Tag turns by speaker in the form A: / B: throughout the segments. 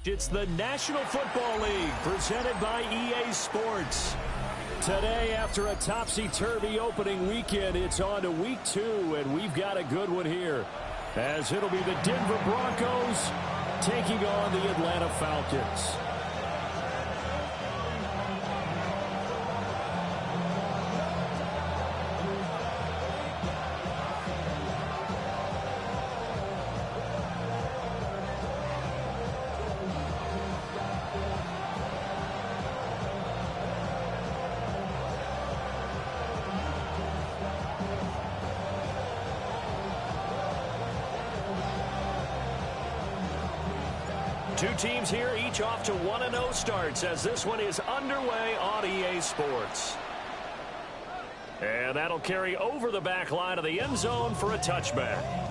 A: It's the National Football League presented by EA Sports. Today, after a topsy-turvy opening weekend, it's on to week 2, and we've got a good one here, as it'll be the Denver Broncos taking on the Atlanta Falcons. Two teams here, each off to 1-0 starts as this one is underway on EA Sports. And that'll carry over the back line of the end zone for a touchback.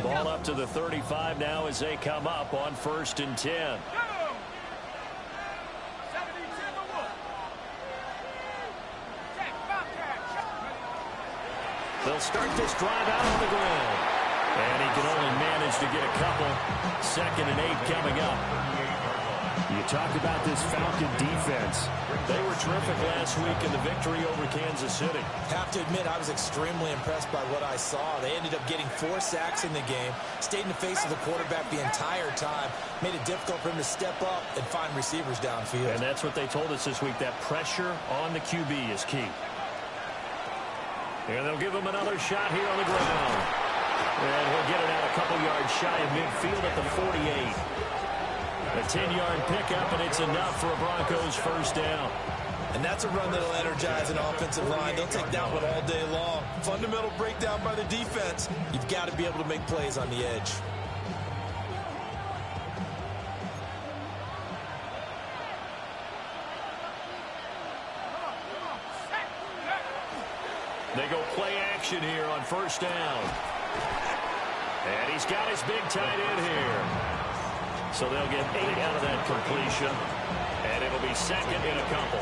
A: Ball up to the 35 now as they come up on 1st and 10. They'll start this drive out on the ground. And he can only manage to get a couple. 2nd and 8 coming up. You talked about this Falcon defense. They were terrific last week in the victory over Kansas City.
B: Have to admit, I was extremely impressed by what I saw. They ended up getting 4 sacks in the game, stayed in the face of the quarterback the entire time, made it difficult for him to step up and find receivers downfield.
A: And that's what they told us this week, that pressure on the QB is key. And they'll give him another shot here on the ground. And he'll get it out a couple yards shy of midfield at the 48. A 10-yard pickup, and it's enough for a Broncos first down.
B: And that's a run that'll energize an offensive line. They'll take that one all day long. Fundamental breakdown by the defense. You've got to be able to make plays on the edge.
A: They go play action here on 1st down. And he's got his big tight end here. So they'll get 8 out of that completion. And it'll be 2nd and a couple.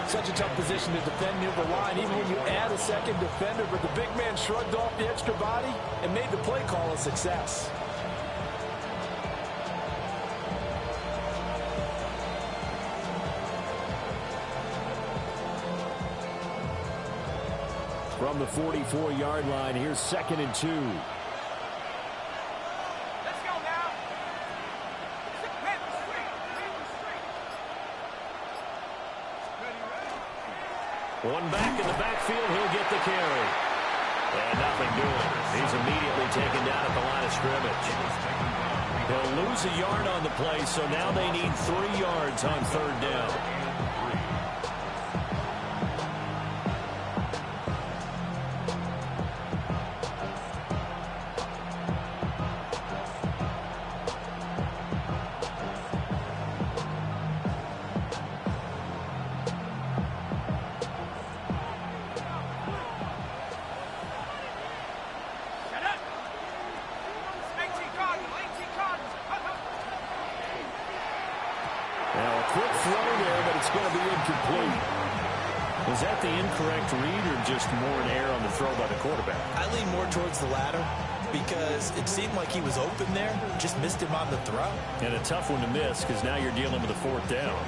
C: Such a tough position to defend near the line, even when you add a second defender. But the big man shrugged off the extra body and made the play call a success.
A: From the 44-yard line, here's 2nd and 2. One back in the backfield, he'll get the carry. And nothing doing. He's immediately taken down at the line of scrimmage. They'll lose a yard on the play, so now they need 3 yards on 3rd down. Quick throw there, but it's going to be incomplete. Was that the incorrect read or just more an error on the throw by the quarterback?
B: I lean more towards the latter because it seemed like he was open there, just missed him on the throw.
A: And a tough one to miss because now you're dealing with a 4th down.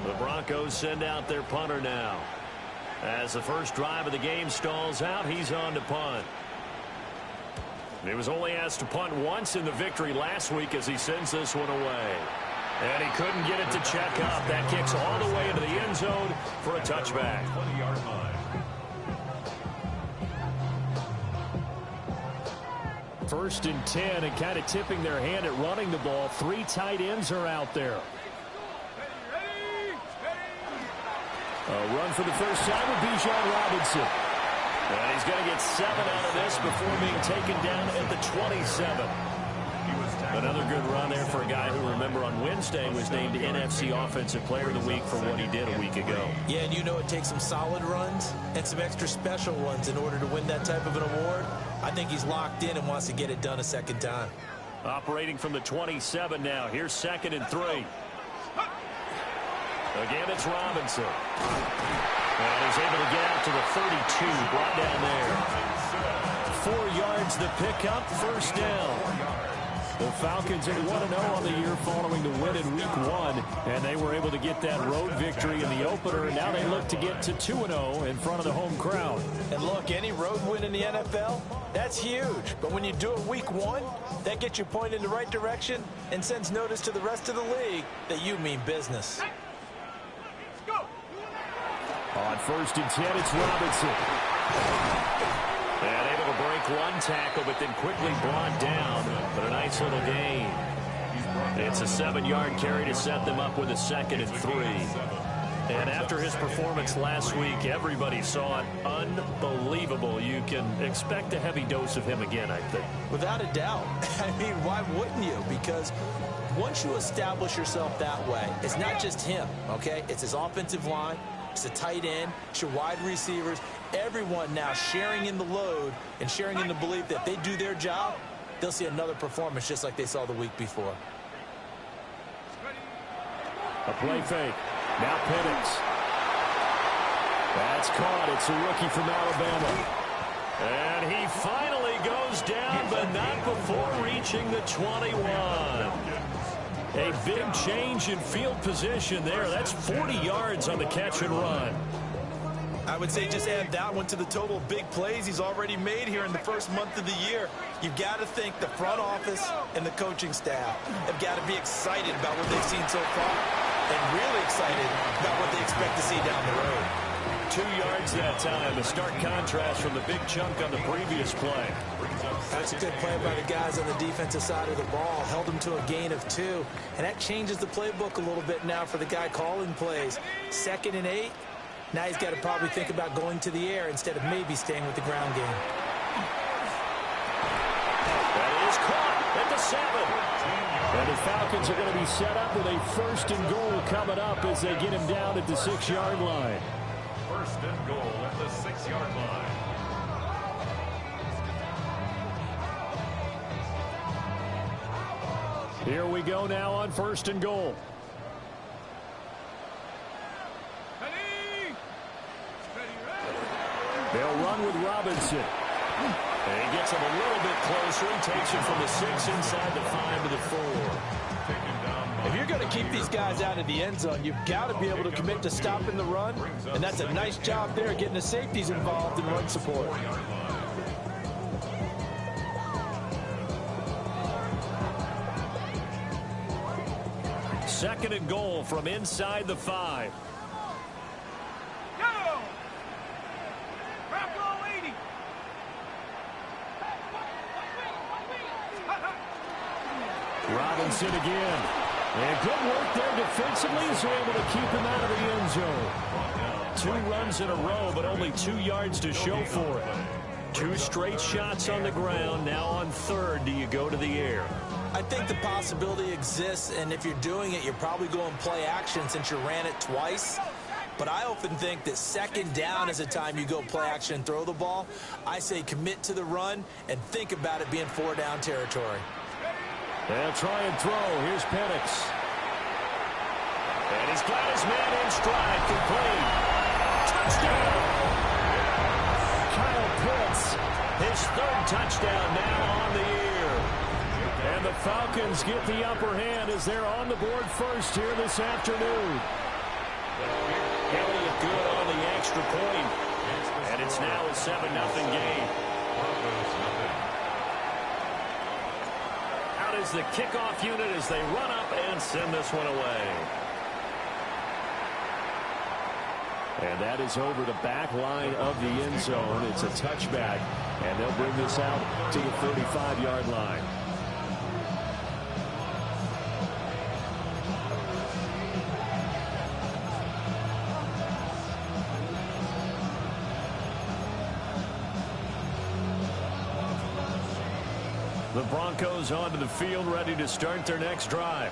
A: The Broncos send out their punter now. As the first drive of the game stalls out, he's on to punt. He was only asked to punt once in the victory last week as he sends this one away. And he couldn't get it to check up. That kicks all the way into the end zone for a touchback. 20-yard line. 1st and 10, and kind of tipping their hand at running the ball. 3 tight ends are out there.
C: A run for the first time with Bijan Robinson.
A: And he's going to get 7 out of this before being taken down at the 27. Another good run there for a guy who, remember, on Wednesday was named NFC Offensive Player of the Week for what he did a week ago.
B: Yeah, and you know it takes some solid runs and some extra special ones in order to win that type of an award. I think he's locked in and wants to get it done a second time.
A: Operating from the 27 now. Here's 2nd and 3. Again, it's Robinson. And he's able to get out to the 32, brought down there.
C: 4 yards the pickup, first down. The Falcons are 1-0 on the year following the win in Week 1, and they were able to get that road victory in the opener, and now they look to get to 2-0 in front of the home crowd.
D: And look, any road win in the NFL, that's huge. But when you do it Week 1, that gets you pointed in the right direction and sends notice to the rest of the league that you mean business.
C: On 1st and 10, it's Robinson.
A: And able to break one tackle, but then quickly brought down. But a nice little gain. It's a 7-yard carry to set them up with a 2nd and 3. And after his performance last week, everybody saw it. Unbelievable. You can expect a heavy dose of him again, I think.
B: Without a doubt. I mean, why wouldn't you? Because once you establish yourself that way, it's not just him, okay? It's his offensive line. It's a tight end. It's your wide receivers. Everyone now sharing in the load and sharing in the belief that if they do their job, they'll see another performance just like they saw the week before.
C: A play fake. Now Penix. That's caught. It's a rookie from Alabama.
A: And he finally goes down, but not before reaching the 21. A big change in field position there. That's 40 yards on the catch and run.
D: I would say just add that one to the total of big plays he's already made here in the first month of the year. You've got to think the front office and the coaching staff have got to be excited about what they've seen so far and really excited about what they expect to see down the road.
A: 2 yards that time. A stark contrast from the big chunk on the previous play.
B: That's a good play by the guys on the defensive side of the ball. Held them to a gain of 2. And that changes the playbook a little bit now for the guy calling plays. 2nd and 8. Now he's got to probably think about going to the air instead of maybe staying with the ground game.
A: That is caught at the 7.
C: And the Falcons are going to be set up with a 1st and goal coming up as they get him down at the 6-yard line.
E: 1st and goal at the 6-yard line.
C: Here we go now on 1st and goal. They'll run with Robinson.
A: And he gets him a little bit closer. He takes it from the 6 inside the 5 to the 4.
D: If you're going to keep these guys out of the end zone, you've got to be able to commit to stopping the run. And that's a nice job there, getting the safeties involved in run support.
A: 2nd and goal from inside the 5.
C: Robinson again. And good work there defensively as they're able to keep him out of the end zone.
A: 2 runs in a row, but only 2 yards to show for it. 2 straight shots on the ground. Now on 3rd, do you go to the air?
B: I think the possibility exists, and if you're doing it, you're probably going play action since you ran it twice. But I often think that 2nd down is the time you go play action and throw the ball. I say commit to the run and think about it being 4-down territory.
C: They'll try and throw. Here's Penix.
A: And he's got his man in stride. Complete. Touchdown.
C: Kyle Pitts.
A: His 3rd touchdown now on the year.
C: And the Falcons get the upper hand as they're on the board first here this afternoon.
A: Elliott good on the extra point. And it's now a 7-0 game. Out is the kickoff unit as they run up and send this one away.
C: And that is over the back line of the end zone. It's a touchback, and they'll bring this out to the 35-yard line.
A: The Broncos onto the field, ready to start their next drive.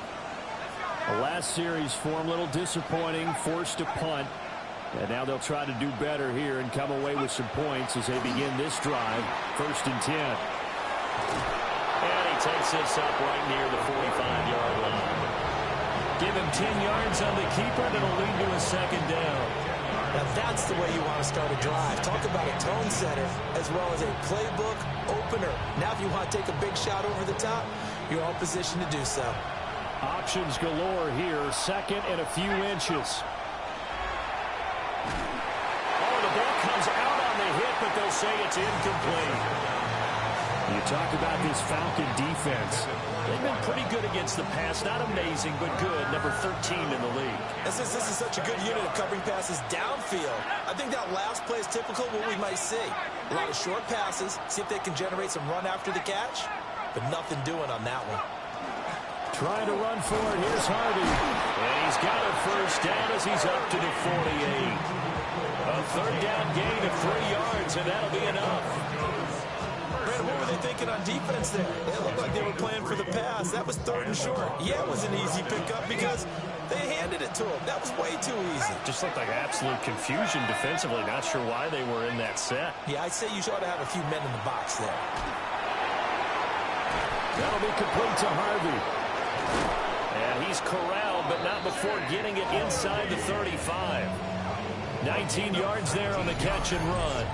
C: The last series form a little disappointing, forced to punt. And now they'll try to do better here and come away with some points as they begin this drive. 1st and 10.
A: And he takes this up right near the 45-yard line. Give him 10 yards on the keeper, and it'll lead to a 2nd down.
B: Now that's the way you want to start a drive. Talk about a tone setter as well as a playbook opener. Now if you want to take a big shot over the top, you're in position to do so.
C: Options galore here. 2nd and a few inches.
A: Oh, the ball comes out on the hit, but they'll say it's incomplete.
C: You talk about this Falcon defense.
A: They've been pretty good against the pass. Not amazing, but good. Number 13 in the league.
B: And since this is such a good unit of covering passes downfield, I think that last play is typical of what we might see. A lot of short passes, see if they can generate some run after the catch, but nothing doing on that one.
C: Trying to run for it. Here's Harvey.
A: And he's got a 1st down as he's up to the 48. A 3rd down gain of 3 yards, and that'll be enough.
B: What were they thinking on defense there? It looked like they were playing for the pass. That was 3rd and short. Yeah, it was an easy pickup because they handed it to him. That was way too easy.
A: Just looked like absolute confusion defensively. Not sure why they were in that set.
B: Yeah, I'd say you ought to have a few men in the box there.
C: That'll be complete to Harvey.
A: And he's corralled, but not before getting it inside the 35. 19 yards there on the catch and run.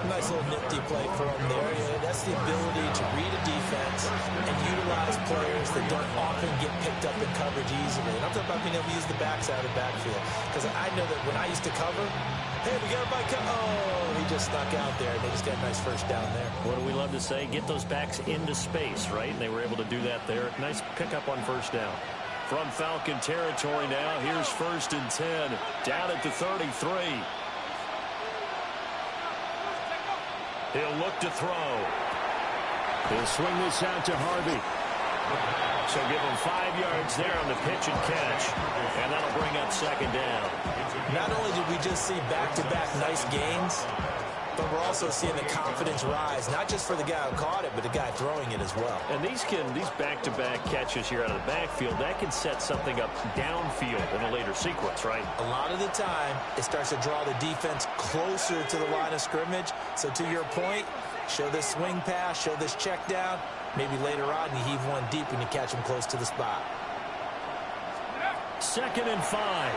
B: Nice little nifty play for him there. Yeah, that's the ability to read a defense and utilize players that don't often get picked up in coverage easily. And I'm talking about being able to use the backside of the backfield. Because I know that when I used to cover, hey, we got a bike. Oh, he just snuck out there, and they just got a nice 1st down there.
A: What do we love to say? Get those backs into space, right? And they were able to do that there. Nice pickup on 1st down. From Falcon territory now, here's 1st and 10. Down at the 33. He'll look to throw.
C: He'll swing this out to Harvey.
A: So give him 5 yards there on the pitch and catch. And that'll bring up 2nd down.
B: Not only did we just see back-to-back nice gains, but we're also seeing the confidence rise, not just for the guy who caught it, but the guy throwing it as well.
A: And these back-to-back catches here out of the backfield, that can set something up downfield in a later sequence, right?
B: A lot of the time, it starts to draw the defense closer to the line of scrimmage. So to your point, show this swing pass, show this check down. Maybe later on, you heave one deep when you catch him close to the spot.
A: 2nd and 5.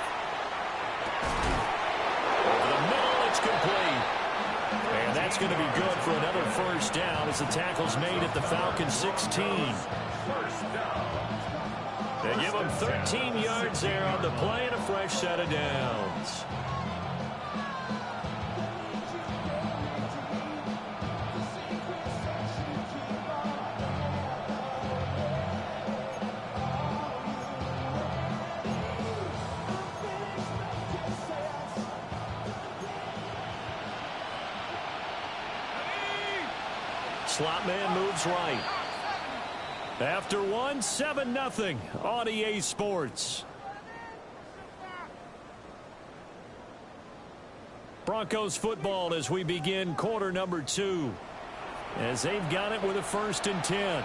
A: Over the middle, it's complete. And that's going to be good for another 1st down as the tackle's made at the Falcons 16. They give them 13 yards there on the play and a fresh set of downs. Slot man moves right. After 1, 7-0 on EA Sports. Broncos football as we begin quarter number 2. As they've got it with a 1st and 10.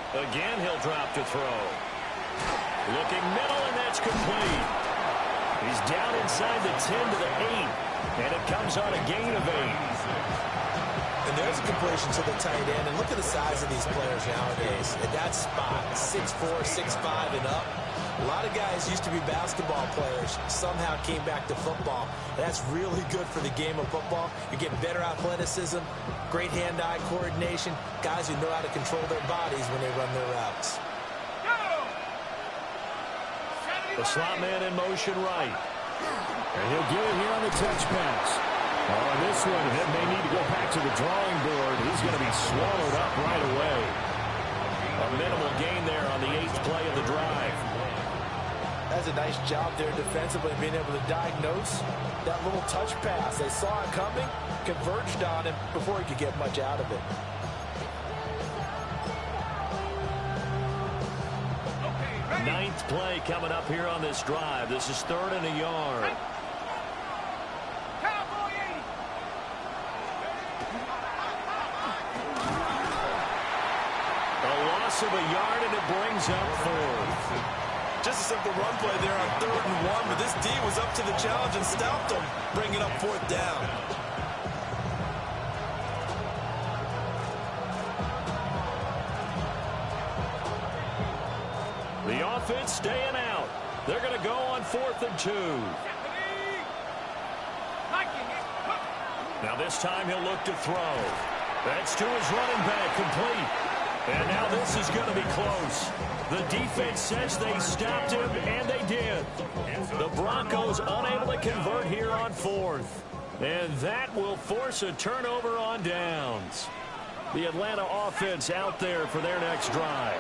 A: Again, he'll drop to throw. Looking middle, and that's complete. He's down inside the 10 to the 8, and it comes on a gain of 8.
B: And there's a completion to the tight end. And look at the size of these players nowadays. At that spot, 6'4", 6'5", and up. A lot of guys used to be basketball players, somehow came back to football. And that's really good for the game of football. You get better athleticism, great hand-eye coordination, guys who know how to control their bodies when they run their routes.
A: The slot man in motion right.
C: And he'll get it here on the touch pass. On this one, he may need to go back to the drawing board. He's going to be swallowed up right away.
A: A minimal gain there on the 8th play of the drive.
B: That's a nice job there defensively, being able to diagnose that little touch pass. They saw it coming, converged on him before he could get much out of it.
A: Ninth play coming up here on this drive. This is 3rd and a yard. A loss of a yard, and it brings up 4th.
D: Just a simple run play there on 3rd and 1, but this D was up to the challenge and stopped him, bringing up 4th down.
A: The offense staying out. They're going to go on 4th and 2. Now this time he'll look to throw. That's to his running back, complete. And now this is going to be close. The defense says they stopped him, and they did. The Broncos unable to convert here on 4th. And that will force a turnover on downs. The Atlanta offense out there for their next drive.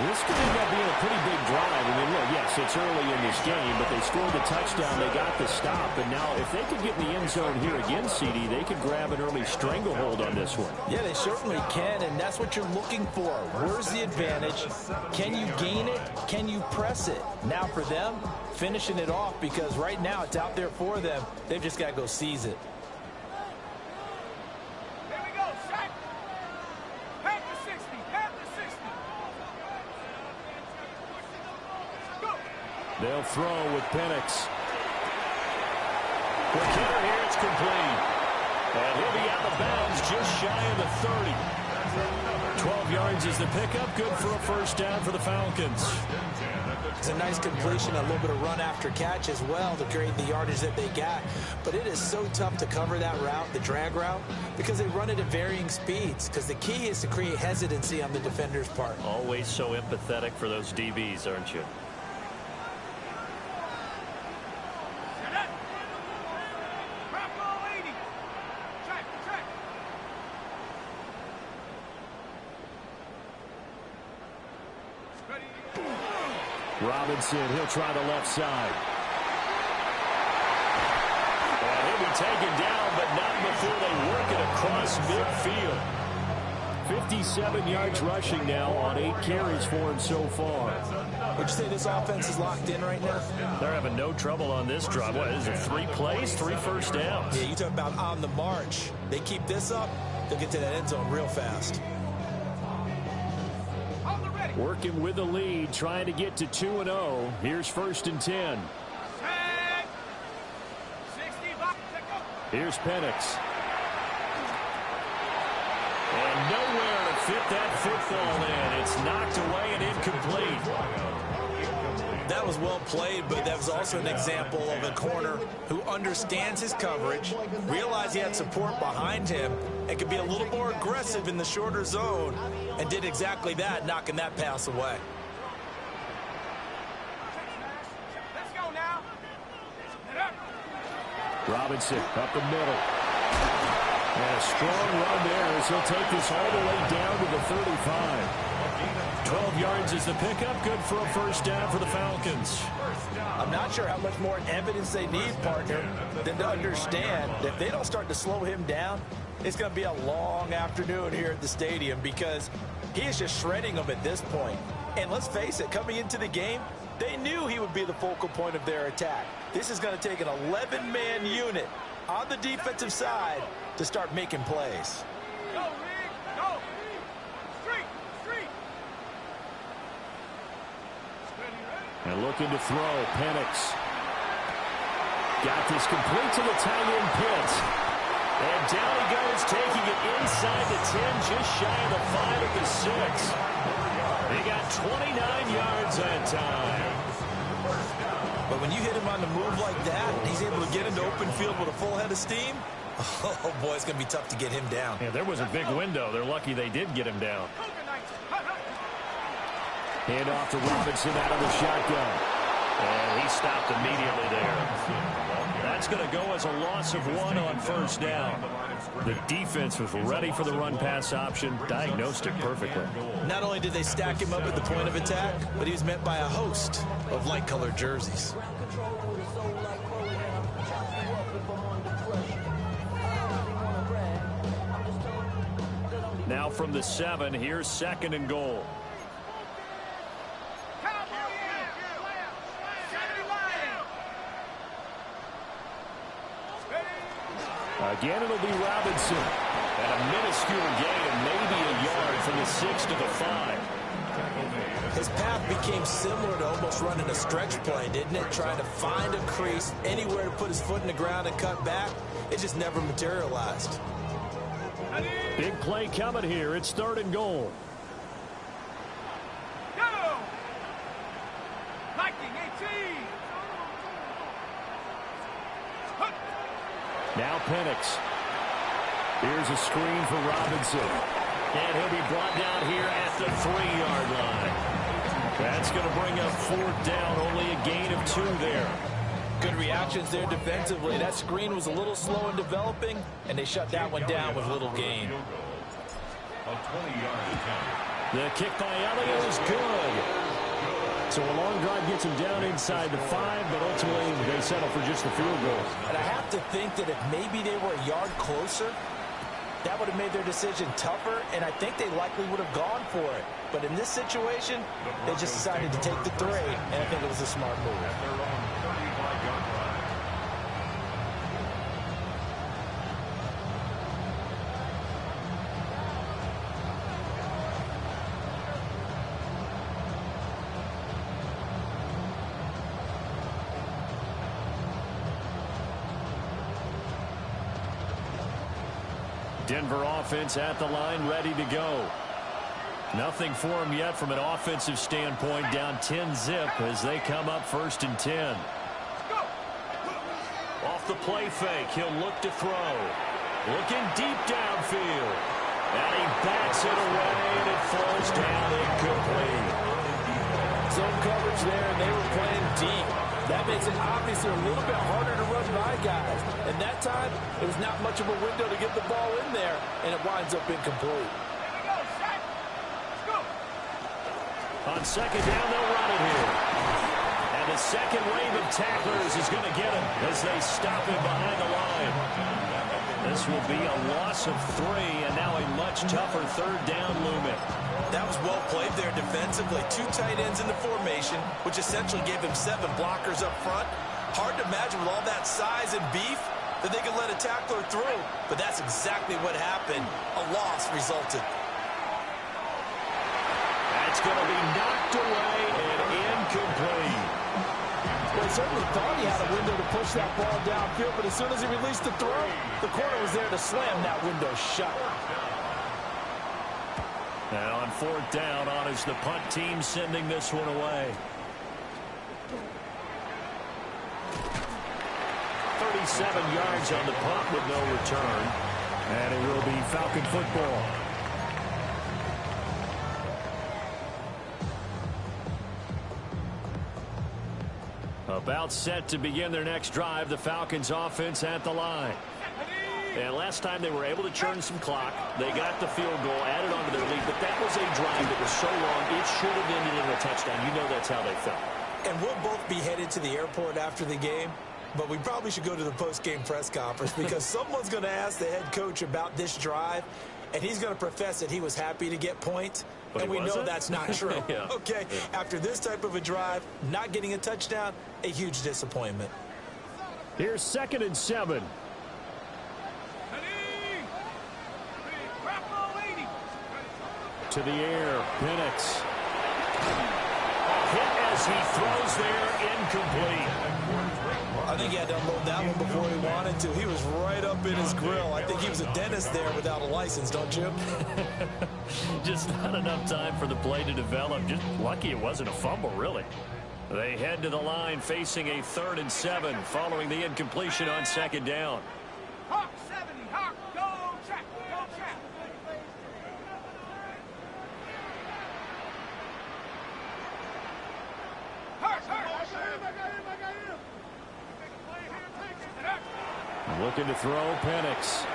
C: This could end up being a pretty big drive. I mean, look, yes, it's early in this game, but they scored the touchdown. They got the stop. And now if they could get in the end zone here again, CD, they could grab an early stranglehold on this one.
B: Yeah, they certainly can, and that's what you're looking for. Where's the advantage? Can you gain it? Can you press it? Now for them, finishing it off, because right now it's out there for them. They've just got to go seize it.
C: They'll throw with Penix.
A: The kicker here, it's complete. And he'll be out of bounds just shy of the 30. 12 yards is the pickup. Good for a first down for the Falcons.
B: It's a nice completion, a little bit of run after catch as well to create the yardage that they got. But it is so tough to cover that route, the drag route, because they run it at varying speeds. Because the key is to create hesitancy on the defender's part.
A: Always so empathetic for those DBs, aren't you?
C: Robinson, he'll try the left side.
A: And he'll be taken down, but not before they work it across midfield.
C: 57 yards rushing now on 8 carries for him so far.
B: Would you say this offense is locked in right now?
A: They're having no trouble on this drive. What is it, 3 plays, 3 first downs?
B: Yeah, you talk about on the march. They keep this up, they'll get to that end zone real fast.
C: Working with the lead, trying to get to 2-0. Here's 1st and 10. Here's Penix.
A: And nowhere to fit that football in. It's knocked away and incomplete.
D: That was well played, but that was also an example of a corner who understands his coverage, realized he had support behind him, and could be a little more aggressive in the shorter zone, and did exactly that, knocking that pass away.
F: Let's go now.
C: Robinson up the middle. And a strong run there as he'll take this all the way down to the 35.
A: 12 yards is the pickup. Good for a first down for the Falcons.
B: I'm not sure how much more evidence they need, partner, than to understand that if they don't start to slow him down, it's going to be a long afternoon here at the stadium, because he is just shredding them at this point. And let's face it, coming into the game, they knew he would be the focal point of their attack. This is going to take an 11-man unit on the defensive side to start making plays.
F: Go, Rick, go. Street.
C: And looking to throw, Penix. Got this complete to the tight end Pitts.
A: And down he goes, taking it inside the 10, just shy of the 5 at the 6. He got 29 yards that time.
D: But when you hit him on the move like that, and he's able to get into open field with a full head of steam, oh boy, it's going to be tough to get him down.
A: Yeah, there was a big window. They're lucky they did get him down.
C: Hand off to Robinson out of the shotgun.
A: And he stopped immediately there. that's going to go as a loss of 1 on first down. The defense was ready for the run-pass option, diagnosed it perfectly.
B: Not only did they stack him up at the point of attack, but he was met by a host of light-colored jerseys.
A: Now from the 7, here's 2nd and goal. Again, it'll be Robinson. And a minuscule gain, maybe a yard from the 6 to the 5.
B: His path became similar to almost running a stretch play, didn't it? Trying to find a crease, anywhere to put his foot in the ground and cut back. It just never materialized.
C: Big play coming here. It's 3rd and goal.
F: Go! Lightning 18!
C: Now Penix. Here's a screen for Robinson.
A: And he'll be brought down here at the 3-yard line. That's going to bring up 4th down. Only a gain of 2 there.
B: Good reactions there defensively. That screen was a little slow in developing, and they shut that one down with little gain.
C: The kick by Elliott is good. So a long drive gets him down inside the 5, but ultimately they settle for just the field goal.
B: And I have to think that if maybe they were a yard closer, that would have made their decision tougher, and I think they likely would have gone for it. But in this situation, they just decided to take the 3, and I think it was a smart move.
A: Denver offense at the line, ready to go. Nothing for him yet from an offensive standpoint. Down 10-zip as they come up 1st and 10. Off the play fake, he'll look to throw. Looking deep downfield. And he bats it away, and it falls down incomplete.
B: Zone coverage there, and they were playing deep. That makes it obviously a little bit harder to run by guys. And that time, it was not much of a window to get the ball in there, and it winds up incomplete.
A: On 2nd down, they'll run it here. And the second wave of tacklers is going to get him as they stop him behind the line. This will be a loss of 3, and now a much tougher 3rd down looming.
B: That was well played there defensively. 2 tight ends in the formation, which essentially gave him 7 blockers up front. Hard to imagine with all that size and beef that they could let a tackler through. But that's exactly what happened. A loss resulted.
A: That's going to be knocked away and incomplete.
B: Well, he certainly thought he had a window to push that ball downfield, but as soon as he released the throw, the corner was there to slam that window shut.
A: And on 4th down, on is the punt team sending this one away. 37 yards on the punt with no return.
C: And it will be Falcon football.
A: About set to begin their next drive, the Falcons offense at the line. And last time they were able to churn some clock. They got the field goal, added on to their lead, but that was a drive that was so long, it should have ended in a touchdown. You know that's how they felt.
B: And we'll both be headed to the airport after the game, but we probably should go to the post-game press conference because someone's going to ask the head coach about this drive, and he's going to profess that he was happy to get points, and we know that's not true.
A: Yeah.
B: Okay, after this type of a drive, not getting a touchdown, a huge disappointment.
C: Here's 2nd and 7. To the air, Penix.
A: Hit as he throws there, incomplete.
B: I think he had to unload that one before he wanted to. He was right up in his grill. I think he was a dentist there without a license, don't you?
A: Just not enough time for the play to develop. Just lucky it wasn't a fumble, really. They head to the line facing a 3rd and 7 following the incompletion on 2nd down.
F: Hawk 70, Hawk, go track, go track. Hurt, hurt. I got him.
C: Looking to throw, Penix.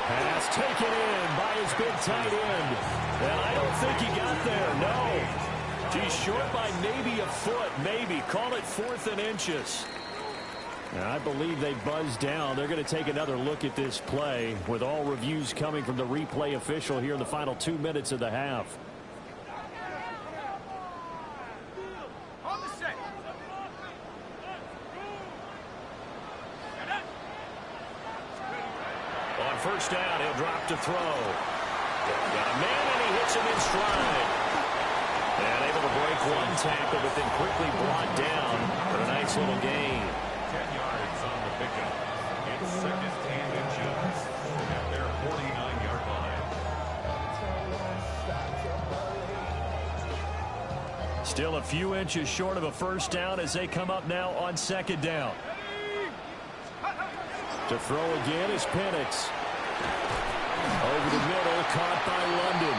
C: Pass taken in by his big tight end. And I don't think he got there, no. He's short by maybe a foot, maybe. Call it 4th and inches. And I believe they buzzed down. They're going to take another look at this play with all reviews coming from the replay official here in the final 2 minutes of the half.
F: On the set.
A: On first down, he'll drop to throw. Got a man, and he hits him in stride. And able to break one tackle, but then quickly brought down for a nice little gain.
E: 10 yards on the pickup. It's 2nd and inches at their 49-yard line.
C: Still a few inches short of a first down as they come up now on 2nd down. To throw again is Penix. Over the middle, caught by London.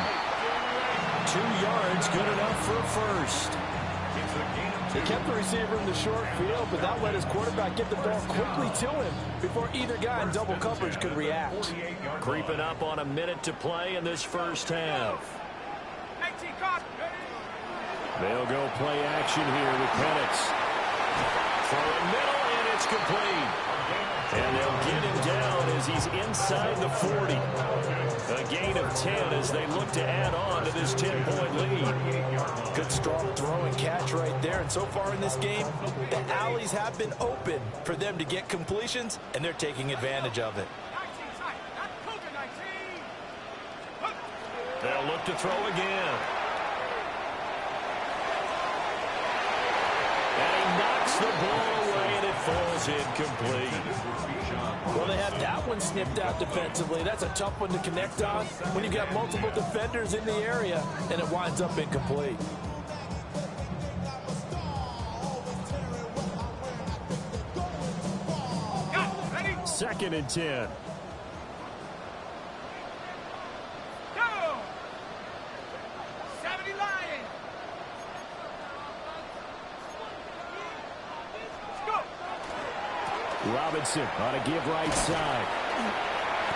C: 2 yards, good enough for a first.
B: He kept the receiver in the short field, but that let his quarterback get the ball quickly to him before either guy in double coverage could react.
A: Creeping up on a minute to play in this first half.
F: 18 caught.
C: They'll go play action here with Penix.
A: Throw in middle, and it's complete. And they'll get him down as he's inside the 40. A gain of 10 as they look to add on to this 10-point lead.
B: Good strong throw and catch right there. And so far in this game, the alleys have been open for them to get completions, and they're taking advantage of it.
F: 19 side. That's Cougar 19.
A: They'll look to throw again. And he knocks the ball away, and it falls incomplete.
B: Well, they have that one snipped out defensively. That's a tough one to connect on when you've got multiple defenders in the area, and it winds up incomplete.
F: Got it. Ready?
C: 2nd and 10.
F: Go. 70 Lions. Let's go.
C: Robinson on a give right side.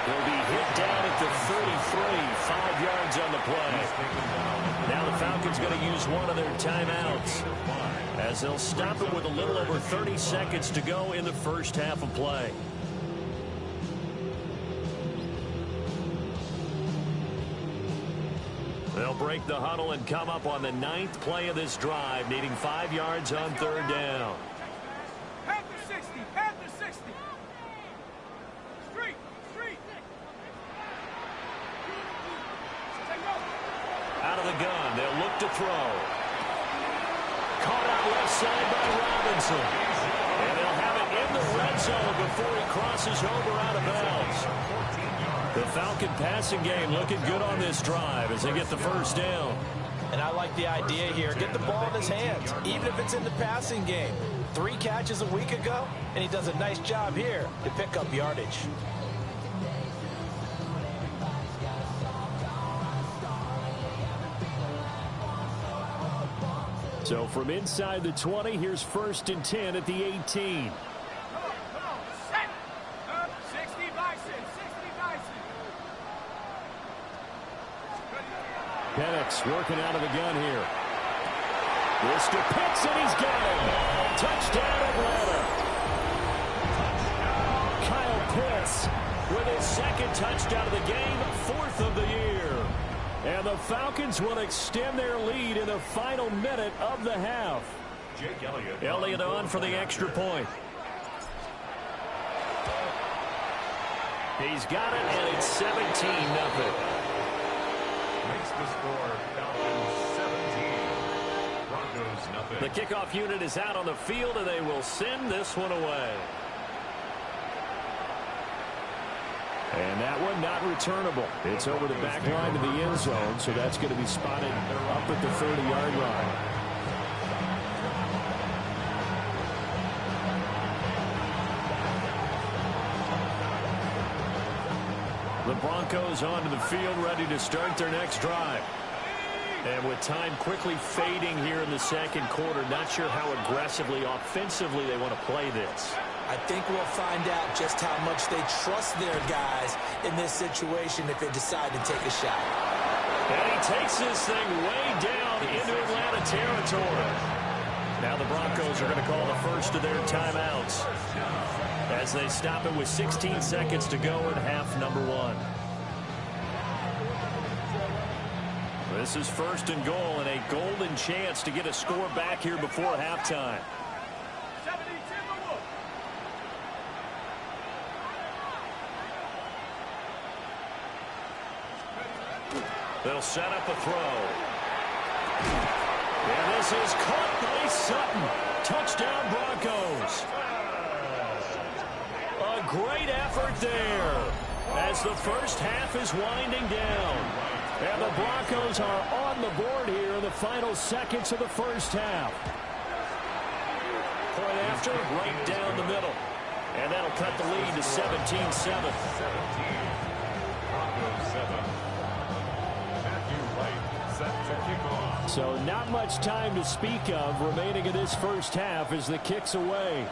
A: He'll be hit down at the 33, 5 yards on the play. Now the Falcons going to use one of their timeouts as they'll stop it with a little over 30 seconds to go in the first half of play. They'll break the huddle and come up on the 9th play of this drive, needing 5 yards on 3rd down.
F: Panther 60. Panther 60. Street. Street. Take off.
A: Out of the gun, they'll look to throw. Caught out left side by Robinson. And they'll have it in the red zone before he crosses over out of bounds. The Falcon passing game looking good on this drive as they get the first down.
B: And I like the idea here. Get the ball in his hands, even if it's in the passing game. 3 catches a week ago, and he does a nice job here to pick up yardage.
C: So from inside the 20, here's 1st and 10 at the 18.
F: Come on. Set. 60 Bison. 60 Bison.
C: Penix working out of the gun here. This to Pitts, and he's got him. Touchdown, Atlanta. Kyle Pitts with his 2nd touchdown of the game, 4th of the year. And the Falcons will extend their lead in the final minute of the half.
E: Jake
A: Elliott on for the extra point. He's got it, and it's 17-0.
E: Makes the score Falcons 17. Broncos nothing.
A: The kickoff unit is out on the field, and they will send this one away.
C: And that one not returnable. It's over the back line to the end zone, so that's going to be spotted up at the 30-yard line. The Broncos onto the field, ready to start their next drive. And with time quickly fading here in the 2nd quarter, not sure how aggressively, offensively they want to play this.
B: I think we'll find out just how much they trust their guys in this situation if they decide to take a shot.
A: And he takes this thing way down into Atlanta territory. Now the Broncos are going to call the first of their timeouts as they stop it with 16 seconds to go in half number 1. This is first and goal and a golden chance to get a score back here before halftime. They'll set up a throw. And this is caught by Sutton. Touchdown, Broncos. A great effort there as the first half is winding down. And the Broncos are on the board here in the final seconds of the first half. Point after, right down the middle. And that'll cut the lead to 17-7.
C: So not much time to speak of remaining in this first half as the kick's away.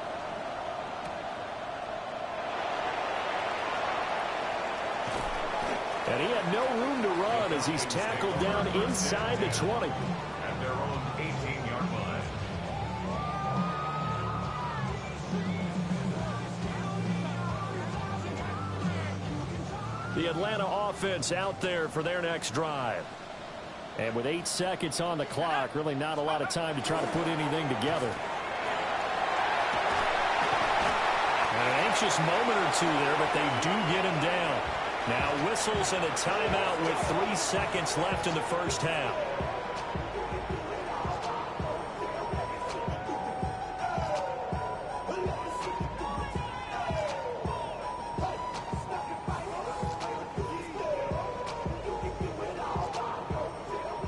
C: And he had no room to run as he's tackled down inside the 20.
E: At their own 18-yard line.
A: The Atlanta offense out there for their next drive.
C: And with 8 seconds on the clock, really not a lot of time to try to put anything together.
A: An anxious moment or two there, but they do get him down. Now whistles and a timeout with 3 seconds left in the first half.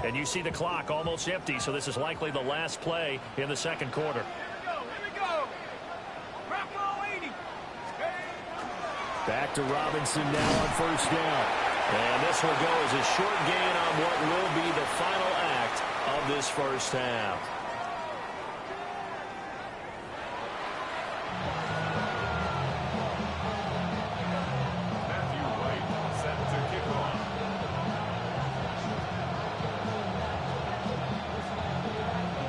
A: And you see the clock almost empty, so this is likely the last play in the second quarter.
F: Here we go. Bravo 80.
C: Back to Robinson now on first down.
A: And this will go as a short gain on what will be the final act of this first half.
E: Matthew White set to kick off.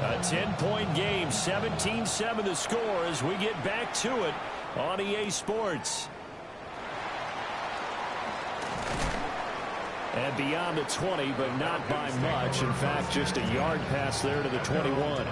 A: A 10-point game, 17-7 the score as we get back to it on EA Sports.
C: And beyond the 20, but not by much. In fact, just a yard pass there to the 21.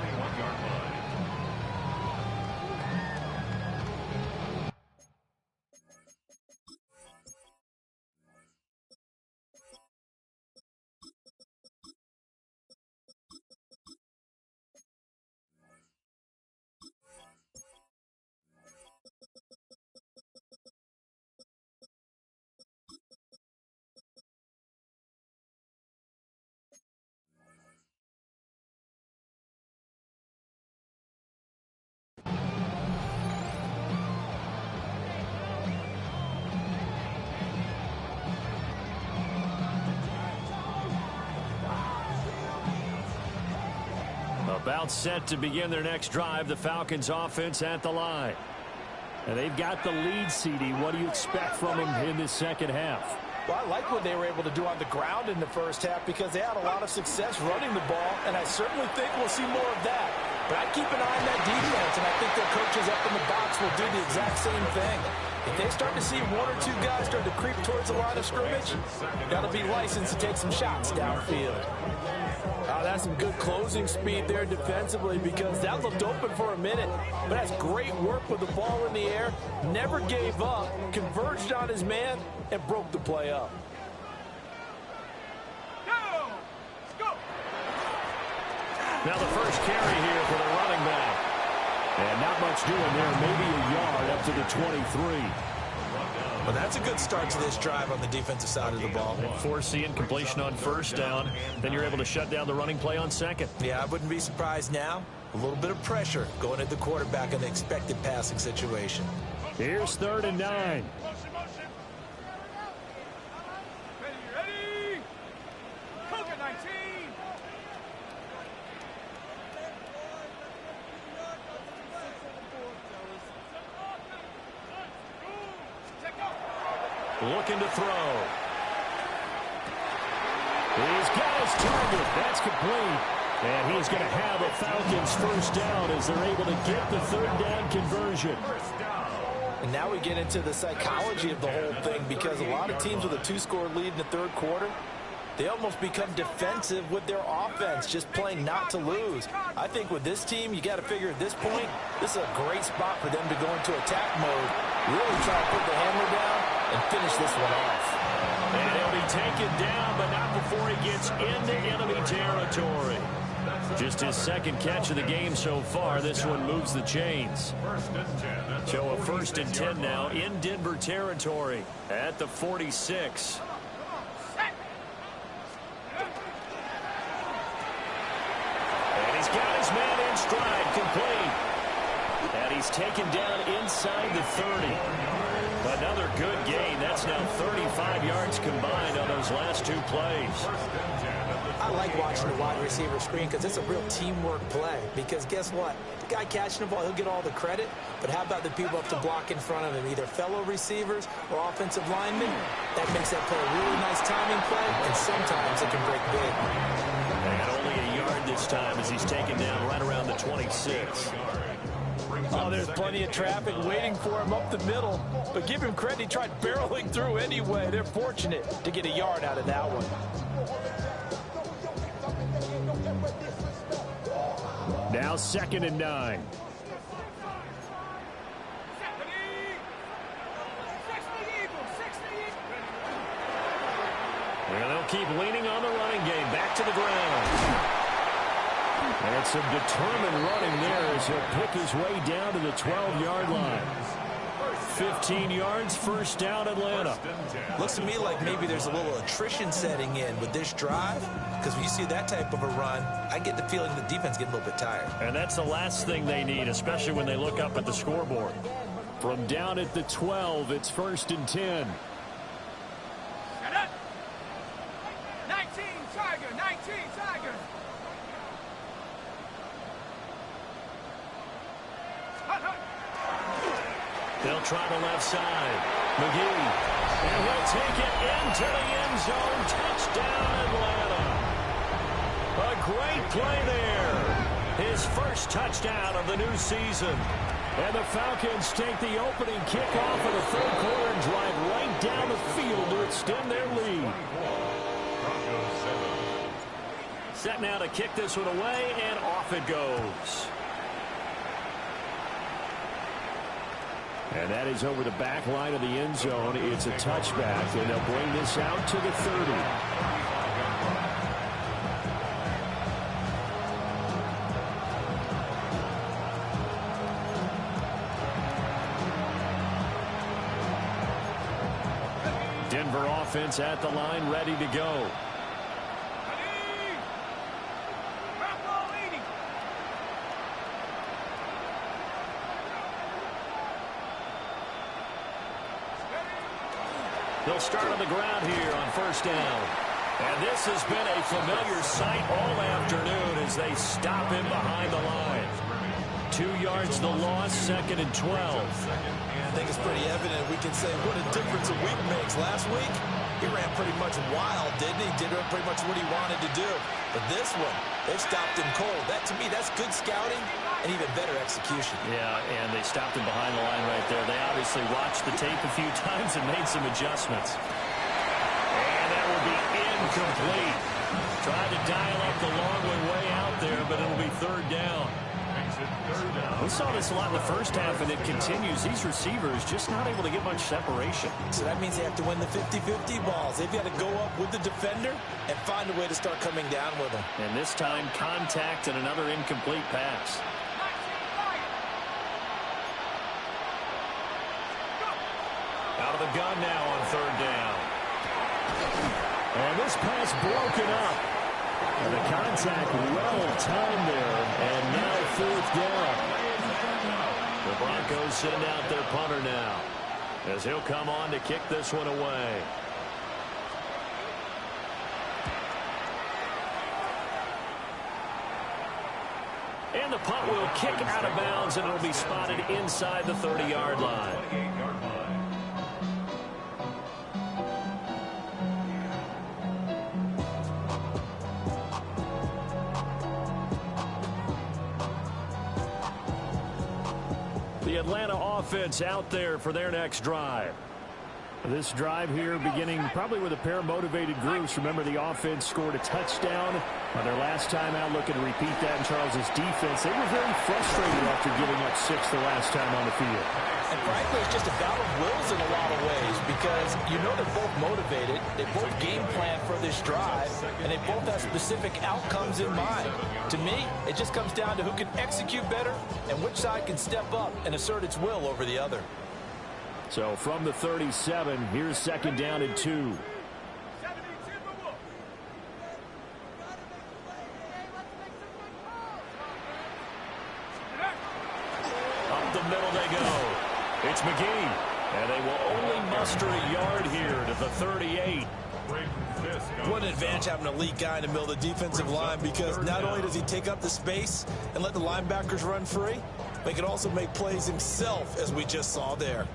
A: About set to begin their next drive, the Falcons offense at the line.
C: And they've got the lead, CD. What do you expect from them in this second half?
B: Well, I like what they were able to do on the ground in the first half because they had a lot of success running the ball, and I certainly think we'll see more of that. But I keep an eye on that defense, and I think their coaches up in the box will do the exact same thing. If they start to see one or two guys start to creep towards the line of scrimmage, got to be licensed to take some shots downfield. That's some good closing speed there defensively because that looked open for a minute. But that's great work with the ball in the air. Never gave up, converged on his man, and broke the play up.
F: Go!
A: Now the first carry here for the running back.
C: And not much doing there, maybe a yard up to the 23.
B: Well, that's a good start to this drive on the defensive side of the ball.
A: Force the incompletion on first down. Then you're able to shut down the running play on second.
B: Yeah, I wouldn't be surprised now. A little bit of pressure going at the quarterback in the expected passing situation.
C: Here's 3rd and 9.
F: Ready? COVID-19.
A: looking to throw. He's got his target. That's complete. And he's going to have a Falcons first down as they're able to get the third down conversion.
B: And now we get into the psychology of the whole thing, because a lot of teams with a 2-score lead in the third quarter, they almost become defensive with their offense, just playing not to lose. I think with this team, you got to figure at this point, this is a great spot for them to go into attack mode, really try to put the hammer down and finish this one off.
A: And he'll be taken down, but not before he gets into enemy territory. Just his second catch of the game so far. This one moves the chains. So a 1st and 10 now in Denver territory at the 46. And he's got his man in stride, complete. And he's taken down inside the 30. Another good gain. That's now 35 yards combined on those last 2 plays.
B: I like watching the wide receiver screen because it's a real teamwork play. Because guess what? The guy catching the ball, he'll get all the credit. But how about the people up to block in front of him, either fellow receivers or offensive linemen? That makes that play a really nice timing play, and sometimes it can break big.
A: And only a yard this time as he's taken down right around the 26.
D: Oh, there's plenty of traffic waiting for him up the middle. But give him credit, he tried barreling through anyway. They're fortunate to get a yard out of that one.
C: Now 2nd and 9.
A: And they'll keep leaning on the running game. Back to the ground. And some determined running there as he'll pick his way down to the 12-yard line. 15 yards, first down, Atlanta.
B: Looks to me like maybe there's a little attrition setting in with this drive, because when you see that type of a run, I get the feeling the defense getting a little bit tired.
A: And that's the last thing they need, especially when they look up at the scoreboard.
C: From down at the 12, it's 1st and 10.
F: Shut up. 19, Tiger. 19, Tiger.
A: They'll try the left side. McGee. And he'll take it into the end zone. Touchdown, Atlanta. A great play there. His first touchdown of the new season.
C: And the Falcons take the opening kickoff of the third quarter and drive right down the field to extend their lead.
A: Set now to kick this one away, and off it goes.
C: And that is over the back line of the end zone. It's a touchback, and they'll bring this out to the 30. Denver offense at the line, ready to go.
A: They'll start on the ground here on first down. And this has been a familiar sight all afternoon as they stop him behind the line. 2 yards the loss, 2nd and 12.
B: I think it's pretty evident. We can say what a difference a week makes. Last week, he ran pretty much wild, didn't he? Did pretty much what he wanted to do. But this one, they stopped him cold. That, to me, that's good scouting and even better execution.
A: Yeah, and they stopped him behind the line right there. They obviously watched the tape a few times and made some adjustments. And that will be incomplete. Tried to dial up the long way out there, but it'll be third down. We saw this a lot in the first half, and it continues. These receivers just not able to get much separation.
B: So that means they have to win the 50-50 balls. They've got to go up with the defender and find a way to start coming down with them.
A: And this time, contact and another incomplete pass. Out of the gun now on third down.
C: And this pass broken up. And the contact well timed there. And now fourth down.
A: The Broncos send out their punter now as he'll come on to kick this one away. And the punt will kick out of bounds, and it'll be spotted inside the 30-yard line. Atlanta offense out there for their next drive.
C: This drive here beginning probably with a pair of motivated groups. Remember, the offense scored a touchdown on their last time out, looking to repeat that in Charles's defense. They were very frustrated after giving up 6 the last time on the field.
B: And frankly, it's just a battle of wills in a lot of ways because you know they're both motivated, they both game plan for this drive, and they both have specific outcomes in mind. To me, it just comes down to who can execute better and which side can step up and assert its will over the other.
C: So from the 37, here's 2nd down and 2.
A: Up the middle they go. It's McGee, and they will only muster a yard here to the 38.
D: What an advantage having an elite guy in the middle of the defensive line, because not only does he take up the space and let the linebackers run free, but he can also make plays himself, as we just saw there.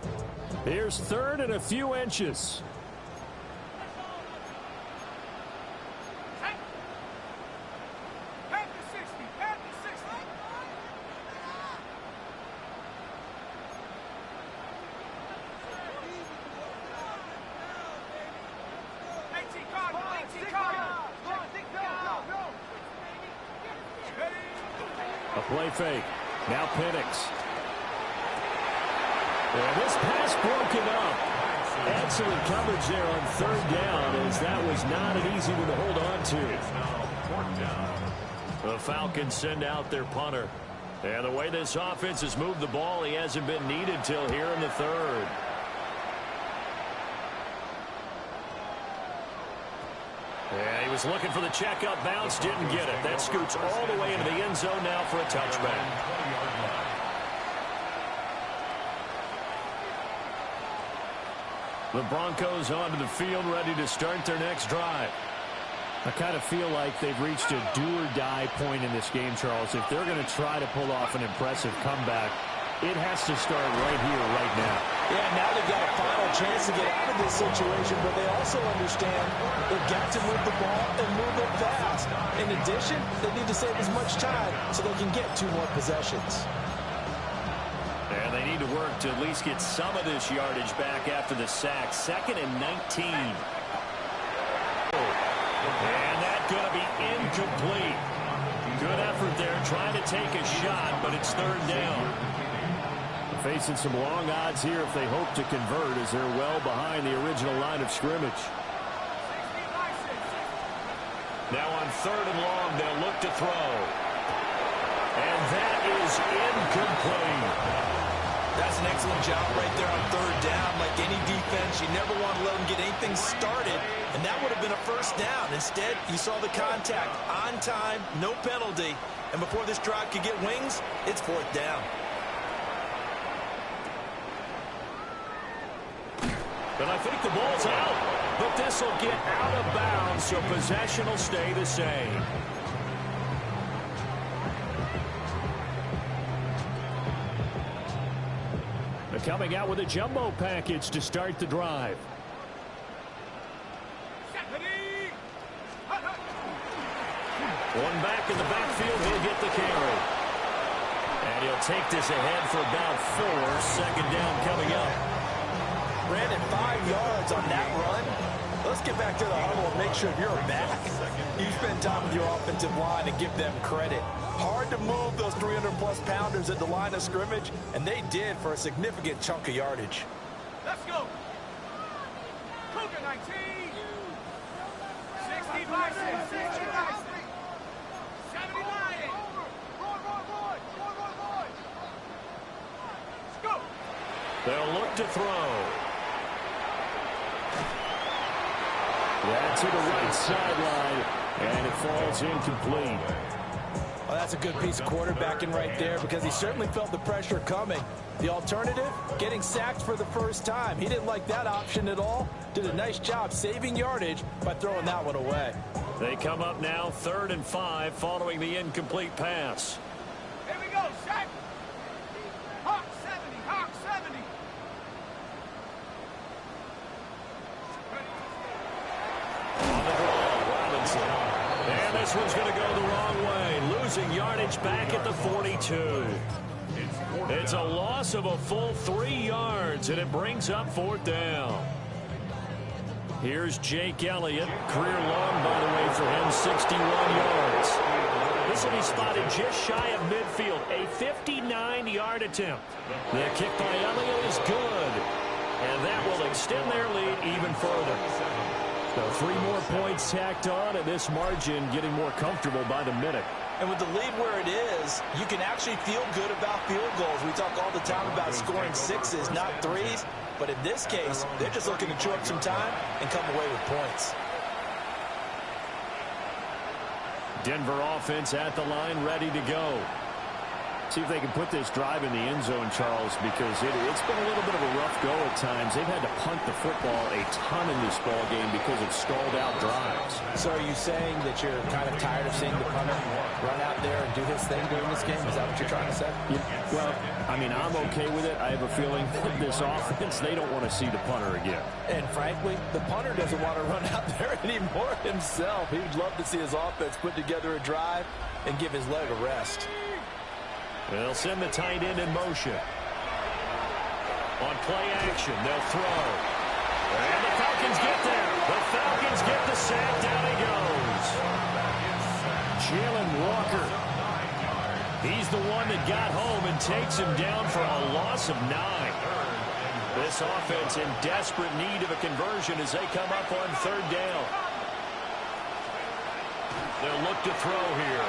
C: Here's 3rd and a few inches. A play fake. Now Penix. And this pass broken up. Excellent coverage there on 3rd down, as that was not an easy one to hold on to.
A: The Falcons send out their punter. And the way this offense has moved the ball, he hasn't been needed till here in the 3rd. Yeah, he was looking for the checkup bounce, didn't get it. That scoots all the way into the end zone now for a touchback. The Broncos onto the field, ready to start their next drive.
C: I kind of feel like they've reached a do-or-die point in this game, Charles. If they're going to try to pull off an impressive comeback, it has to start right here, right now.
B: Yeah, now they've got a final chance to get out of this situation, but they also understand they've got to move the ball and move it fast. In addition, they need to save as much time so they can get 2 more possessions.
A: And they need to work to at least get some of this yardage back after the sack. 2nd and 19. And that's going to be incomplete. Good effort there, trying to take a shot, but it's 3rd down.
C: Facing some long odds here if they hope to convert, as they're well behind the original line of scrimmage.
A: Now on 3rd and long, they'll look to throw. And that is incomplete.
D: That's an excellent job right there on 3rd down. Like any defense, you never want to let them get anything started, and that would have been a 1st down. Instead, you saw the contact on time, no penalty, and before this drive could get wings, it's 4th down.
A: But I think the ball's out, but this will get out of bounds, so possession will stay the same.
C: They're coming out with a jumbo package to start the drive.
A: One back in the backfield, he'll get the carry. And he'll take this ahead for about 4. 2nd down coming up.
B: Brandon, 5 yards on that run. Let's get back to the huddle and make sure you're back. You spend time with your offensive line and give them credit. Hard to move those 300-plus pounders at the line of scrimmage, and they did for a significant chunk of yardage.
F: Let's go. Cougar 19. 65, 65. 79. Let's go.
A: They'll look to throw.
C: That's to the right sideline, and it falls incomplete.
B: Well, that's a good piece of quarterbacking right there, because he certainly felt the pressure coming. The alternative, getting sacked for the 1st time. He didn't like that option at all. Did a nice job saving yardage by throwing that one away.
A: They come up now 3rd and 5 following the incomplete pass.
F: Here we go, Shaq. Hawk 70, Hawk 70.
A: On the draw, Robinson. And this one's going to go the wrong way. Losing yardage back at the 42. It's a loss of a full 3 yards, and it brings up 4th down. Here's Jake Elliott. Career long, by the way, for him, 61 yards. This will be spotted just shy of midfield. A 59-yard attempt. The kick by Elliott is good. And that will extend their lead even further. So 3 more points tacked on, and this margin getting more comfortable by the minute.
B: And with the lead where it is, you can actually feel good about field goals. We talk all the time about scoring 6s, not 3s. But in this case, they're just looking to chew up some time and come away with points.
C: Denver offense at the line, ready to go. See if they can put this drive in the end zone, Charles, because it's been a little bit of a rough go at times. They've had to punt the football a ton in this ball game because of stalled-out drives.
B: So are you saying that you're kind of tired of seeing the punter run out there and do his thing during this game? Is that what you're trying to say?
C: Yeah, well, I mean, I'm okay with it. I have a feeling that this offense, they don't want to see the punter again.
B: And frankly, the punter doesn't want to run out there anymore himself. He would love to see his offense put together a drive and give his leg a rest.
A: They'll send the tight end in motion. On play action, they'll throw. And the Falcons get there. The Falcons get the sack. Down he goes. Jalen Walker. He's the one that got home and takes him down for a loss of 9. This offense in desperate need of a conversion as they come up on 3rd down. They'll look to throw here.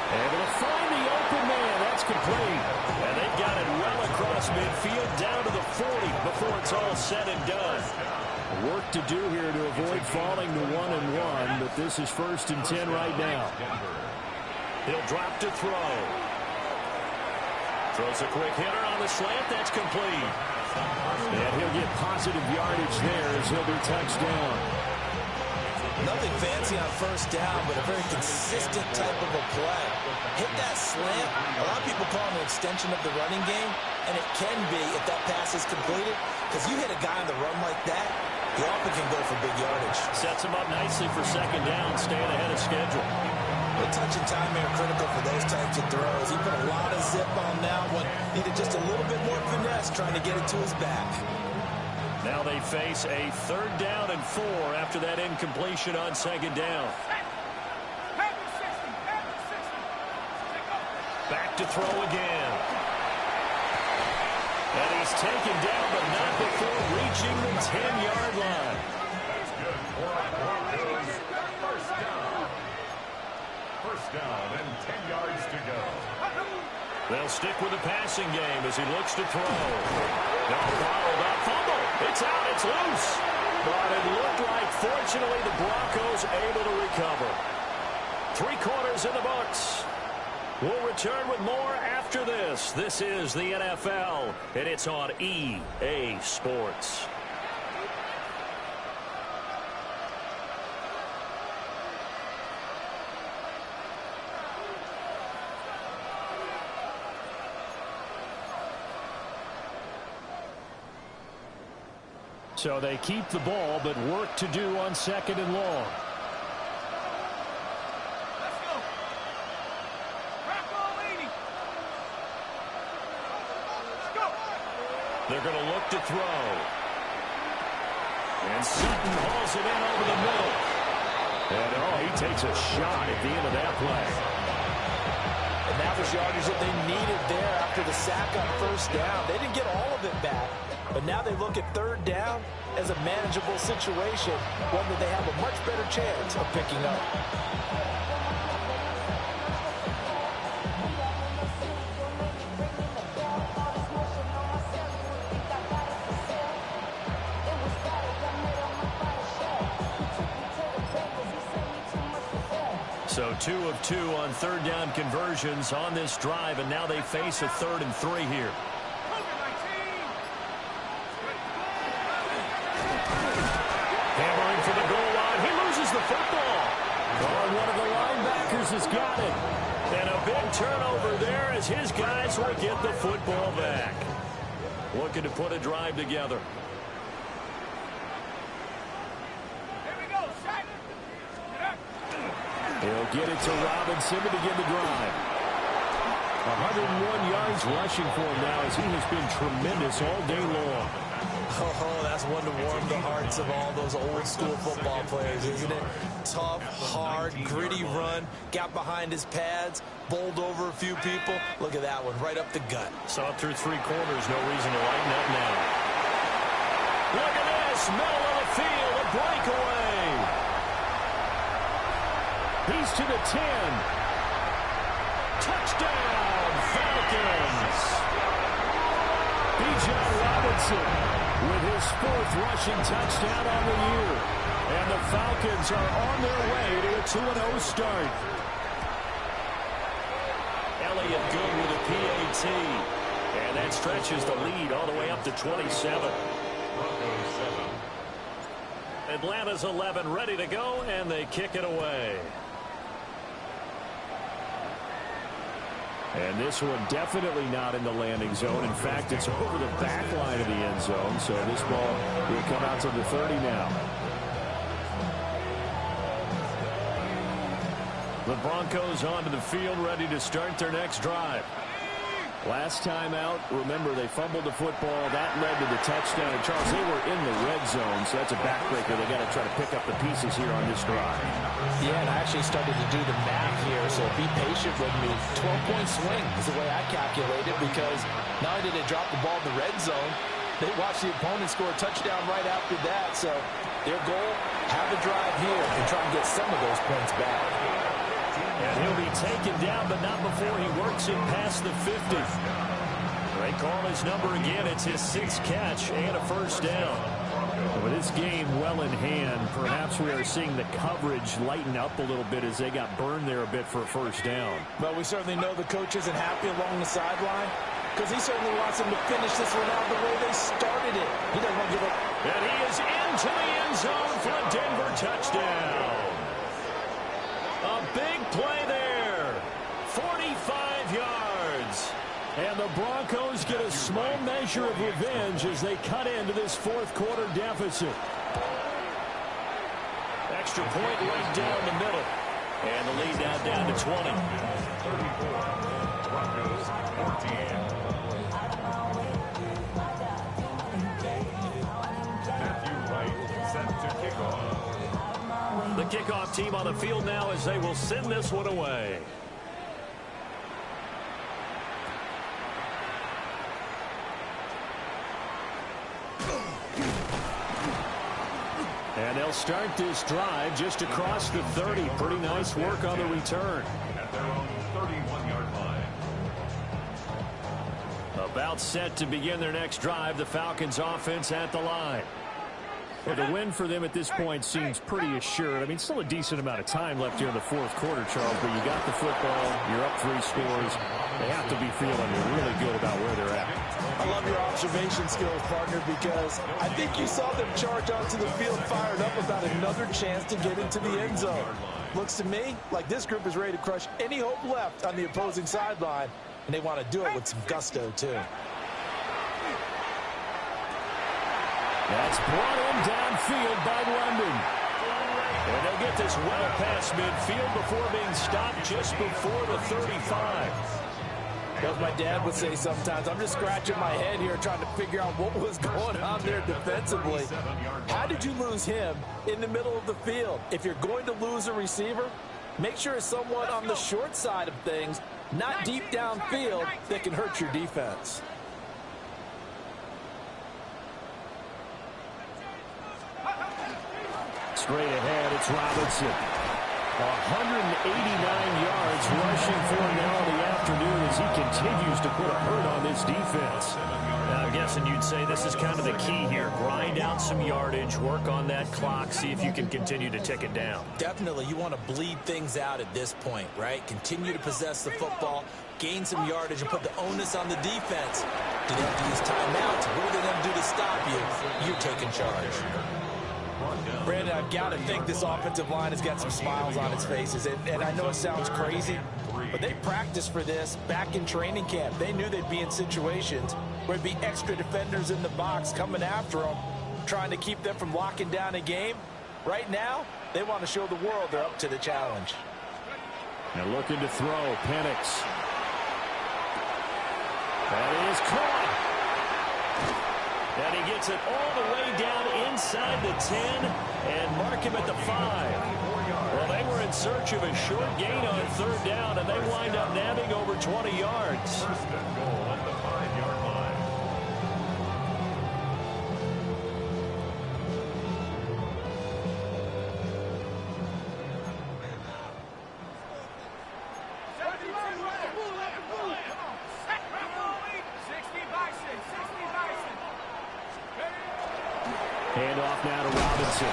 A: Able to find the open man. That's complete. And they've got it well across midfield down to the 40 before it's all said and done.
C: Work to do here to avoid falling to 1-1, but this is 1st and 10 right now.
A: He'll drop to throw. Throws a quick hitter on the slant. That's complete.
C: And he'll get positive yardage there as he'll be touched down.
B: Nothing fancy on 1st down, but a very consistent type of a play. Hit that slant. A lot of people call it an extension of the running game, and it can be if that pass is completed, because you hit a guy on the run like that, he often can go for big yardage.
A: Sets him up nicely for 2nd down, staying ahead of schedule.
B: The touch and time are critical for those types of throws. He put a lot of zip on that one. Needed just a little bit more finesse trying to get it to his back.
A: Now they face a 3rd down and 4 after that incompletion on 2nd down. Back to throw again. And he's taken down, but not before reaching the 10-yard line.
E: That's good for the Broncos. First down and 10 yards to go.
A: They'll stick with the passing game as he looks to throw. Now bottled up, fumble. It's out, it's loose. But it looked like, fortunately, the Broncos able to recover. 3 quarters in the books. We'll return with more after this. This is the NFL, and it's on EA Sports.
C: So they keep the ball, but work to do on 2nd and long.
F: Let's go. Crack ball leading. Let's go.
A: They're going to look to throw. And Seaton hauls it in over the middle. And, he takes a shot at the end of that play.
B: And that was yardage that they needed there after the sack on 1st down. They didn't get all of it back. But now they look at 3rd down as a manageable situation, one that they have a much better chance of picking up.
A: So 2 of 2 on 3rd down conversions on this drive, and now they face a 3rd and 3 here. Hammering for the goal line. He loses the football.
C: One of the linebackers has got it.
A: And a big turnover there as his guys will get the football back. Looking to put a drive together.
F: Here we go, Shaq.
C: He'll get it to Robinson to begin the drive. 101 yards rushing for him now as he has been tremendous all day long.
B: Oh, that's one to warm the hearts of all those old-school football players, isn't it? Tough, hard, gritty run, got behind his pads, bowled over a few people. Look at that one, right up the gut.
A: Saw it through three corners, no reason to lighten up now. Look at this, middle of the field, a breakaway. He's to the 10. Touchdown, Falcons. B.J. Robinson with his 4th rushing touchdown on the year. And the Falcons are on their way to a 2-0 start. Elliott good with a PAT. And that stretches the lead all the way up to 27. Atlanta's 11 ready to go, and they kick it away. And this one definitely not in the landing zone. In fact, it's over the back line of the end zone. So this ball will come out to the 30 now. The Broncos onto the field, ready to start their next drive. Last time out, remember, they fumbled the football. That led to the touchdown. And, Charles, they were in the red zone, so that's a backbreaker. They got to try to pick up the pieces here on this drive.
B: Yeah, and I actually started to do the math here, so be patient with me. 12-point swing is the way I calculated, because not only did they drop the ball in the red zone, they watched the opponent score a touchdown right after that. So their goal, have a drive here and try and get some of those points back.
A: And he'll be taken down, but not before he works it past the 50. They call his number again. It's his 6th catch and a first down. With this game well in hand, perhaps we are seeing the coverage lighten up a little bit as they got burned there a bit for a first down.
B: But we certainly know the coach isn't happy along the sideline, because he certainly wants them to finish this one out the way they started it. He doesn't want to give up.
A: And he is into the end zone for a Denver touchdown. A big play there. 45 yards. And the Broncos get a small measure of revenge as they cut into this 4th quarter deficit. Extra point right down the middle. And the lead now down to 20.
E: 34. Broncos 14. Matthew Wright set to kick off.
A: The kickoff team on the field now as they will send this one away. And they'll start this drive just across the 30. Pretty nice work on the return.
E: At their own 31-yard line.
A: About set to begin their next drive. The Falcons offense at the line. Well, the win for them at this point seems pretty assured. I mean, still a decent amount of time left here in the 4th quarter, Charles, but you got the football, you're up 3 scores. They have to be feeling really good about where they're at.
B: I love your observation skills, partner, because I think you saw them charge onto the field fired up about another chance to get into the end zone. Looks to me like this group is ready to crush any hope left on the opposing sideline, and they want to do it with some gusto, too.
C: That's brought in downfield by London.
A: And they'll get this well past midfield before being stopped just before the 35.
B: As my dad would say sometimes, I'm just scratching my head here trying to figure out what was going on there defensively. How did you lose him in the middle of the field? If you're going to lose a receiver, make sure it's someone on the short side of things, not deep downfield, that can hurt your defense.
C: Straight ahead, it's Robinson. 189 yards rushing for him now in the afternoon as he continues to put a hurt on this defense.
A: Now, I'm guessing you'd say this is kind of the key here. Grind out some yardage, work on that clock, see if you can continue to tick it down.
B: Definitely, you want to bleed things out at this point, right? Continue to possess the football, gain some yardage, and put the onus on the defense. Do they have to use timeouts? What are they going to do to stop you? You're taking charge. Brandon, I've got to think this offensive line has got some smiles on its faces. And I know it sounds crazy, but they practiced for this back in training camp. They knew they'd be in situations where there'd be extra defenders in the box coming after them, trying to keep them from locking down a game. Right now, they want to show the world they're up to the challenge.
C: Now looking to throw, Penix. And it is caught. And he gets it all the way down inside the 10 and mark him at the 5. Well, they were in search of a short gain on third down, and they wind up nabbing over 20 yards.
E: First and goal on the 5-yard line.
C: Handoff now to Robinson.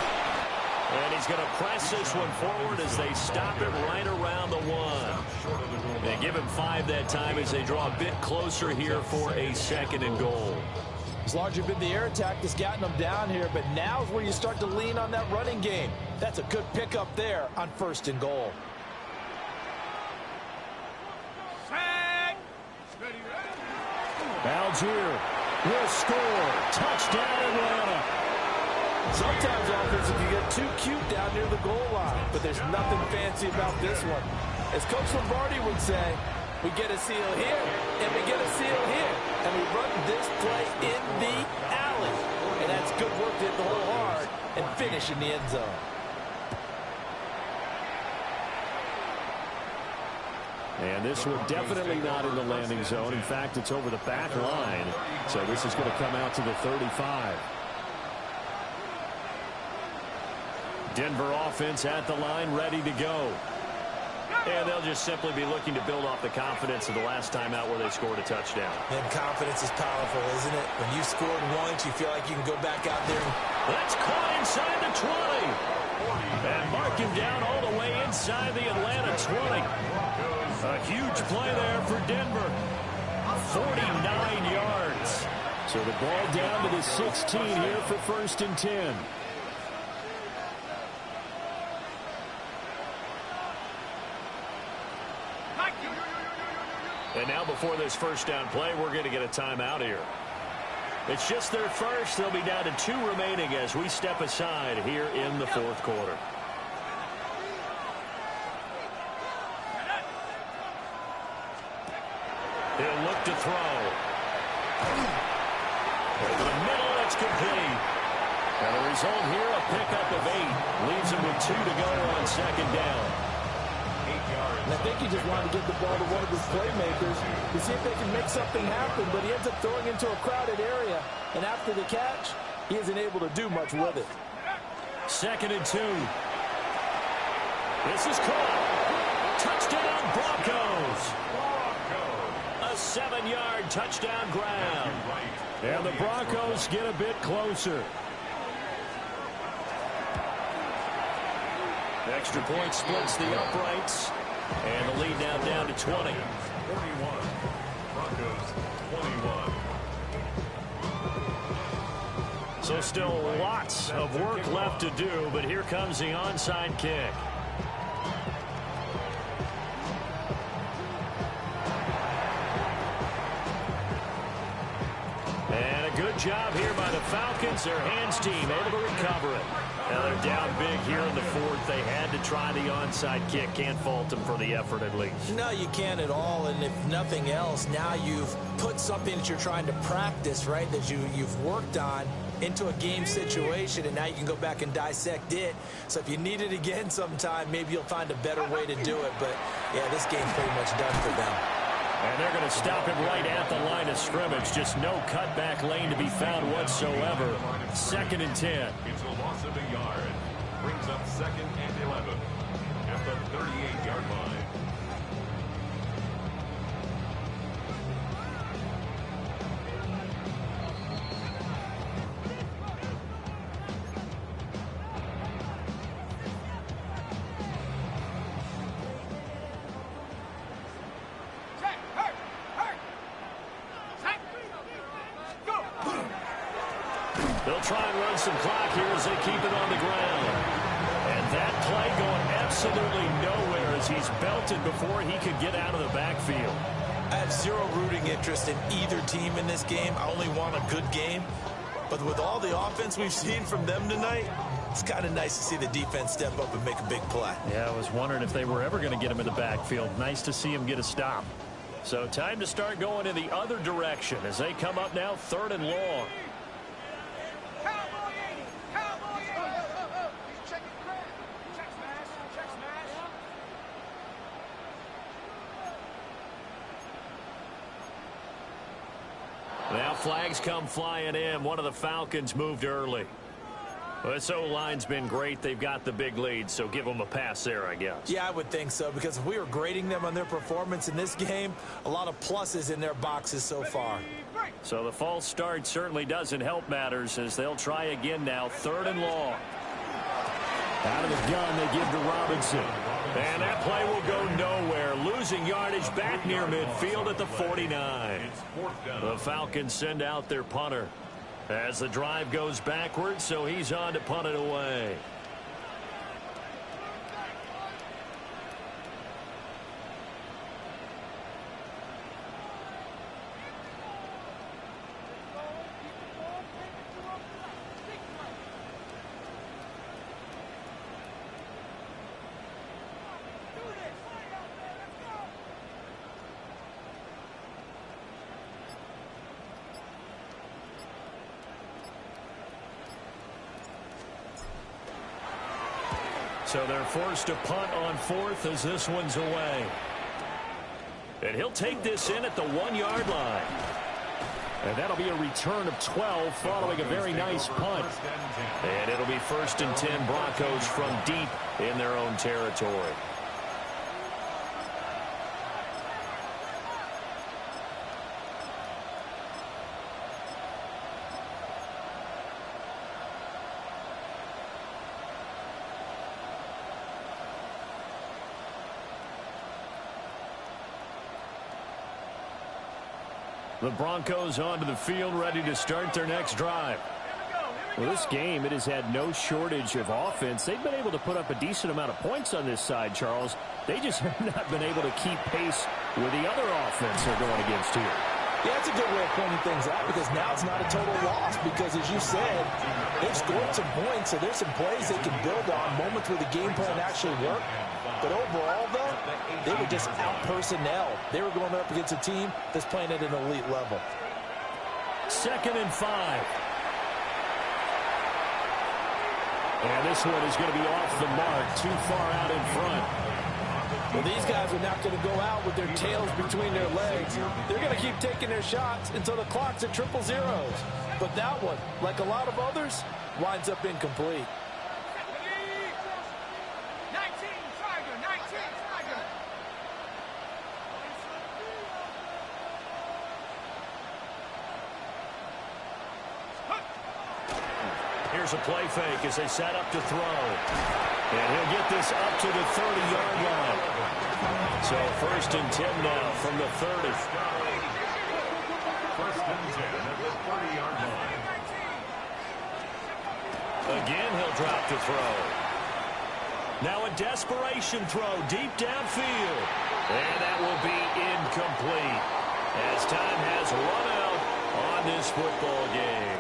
C: And he's going to press this one forward as they stop it right around the 1. They give him 5 that time as they draw a bit closer here for a 2nd and goal.
B: It's largely been the air attack that's gotten them down here, but now's where you start to lean on that running game. That's a good pickup there on 1st and goal.
C: Algier will score. Touchdown, Atlanta.
B: Sometimes offense can get too cute down near the goal line, but there's nothing fancy about this one. As Coach Lombardi would say, we get a seal here, and we get a seal here, and we run this play in the alley. And that's good work to hit the hole hard and finish in the end zone.
C: And this one definitely not in the landing zone. In fact, it's over the back line. So this is going to come out to the 35. Denver offense at the line, ready to go. And they'll just simply be looking to build off the confidence of the last time out where they scored a touchdown.
B: And confidence is powerful, isn't it? When you scored once, you feel like you can go back out there.
C: That's caught inside the 20. And mark him down all the way inside the Atlanta 20. A huge play there for Denver. 49 yards. So the ball down to the 16 here for 1st and 10. And now before this first down play, we're going to get a timeout here. It's just their first. They'll be down to 2 remaining as we step aside here in the 4th quarter. He'll look to throw. Over the middle, it's complete. And the result here, a pickup of 8. Leaves him with 2 to go on 2nd down.
B: And I think he just wanted to get the ball to one of his playmakers to see if they can make something happen, but he ends up throwing into a crowded area. And after the catch, he isn't able to do much with it.
C: 2nd and 2. This is caught. Touchdown, Broncos. A 7-yard touchdown grab. And the Broncos get a bit closer. Extra point splits the uprights. And the lead now down to 20.
E: 41. Broncos 21.
A: So still lots of work left to do, but here comes the onside kick. And a good job here by the Falcons. Their hands team able to recover it. Now they're down big here in the 4th. They had to try the onside kick. Can't fault them for the effort at least.
B: No, you can't at all. And if nothing else, now you've put something that you're trying to practice, right, that you've worked on into a game situation, and now you can go back and dissect it. So if you need it again sometime, maybe you'll find a better way to do it. But, yeah, this game's pretty much done for them.
C: And they're going to stop him right at the line of scrimmage. Just no cutback lane to be found whatsoever. 2nd and 10.
E: It's a loss of a yard. Brings up 2nd and 11 at the 38-yard line.
A: They'll try and run some clock here as they keep it on the ground. And that play going absolutely nowhere as he's belted before he could get out of the backfield.
B: I have zero rooting interest in either team in this game. I only want a good game. But with all the offense we've seen from them tonight, it's kind of nice to see the defense step up and make a big play.
C: Yeah, I was wondering if they were ever going to get him in the backfield. Nice to see him get a stop.
A: So time to start going in the other direction as they come up now 3rd and long.
F: Cowboy 80. Cowboy 80. Check it, Craig. Check smash. Check smash.
A: Now flags come flying in. One of the Falcons moved early. Well, this O-line's been great. They've got the big lead, so give them a pass there, I guess.
B: Yeah, I would think so, because if we were grading them on their performance in this game, a lot of pluses in their boxes so far.
A: So the false start certainly doesn't help matters as they'll try again now, 3rd and long.
C: Out of the gun, they give to Robinson.
A: And that play will go nowhere. Losing yardage back near midfield at the 49. The Falcons send out their punter as the drive goes backwards, so he's on to punt it away. So they're forced to punt on 4th as this one's away. And he'll take this in at the 1-yard line.
C: And that'll be a return of 12 following a very nice punt.
A: And it'll be 1st and 10 Broncos from deep in their own territory. The Broncos onto the field, ready to start their next drive.
C: Well, this game, it has had no shortage of offense. They've been able to put up a decent amount of points on this side, Charles. They just have not been able to keep pace with the other offense they're going against here.
B: Yeah, that's a good way of pointing things out, because now it's not a total loss, because as you said, they've scored some points, so there's some plays they can build on, moments where the game plan actually worked. But overall, though, they were just out-personnel. They were going up against a team that's playing at an elite level.
A: 2nd and 5. And this one is going to be off the mark, too far out in front.
B: Well, these guys are not going to go out with their tails between their legs. They're going to keep taking their shots until the clock's at 000. But that one, like a lot of others, winds up incomplete.
F: 19, Tiger, 19, Tiger.
A: Here's a play fake as they set up to throw. And he'll get this up to the 30-yard line. So 1st and 10 now from the 30.
E: 1st and 10 at the 30-yard line.
A: Again, he'll drop to throw. Now a desperation throw deep downfield. And that will be incomplete as time has run out on this football game.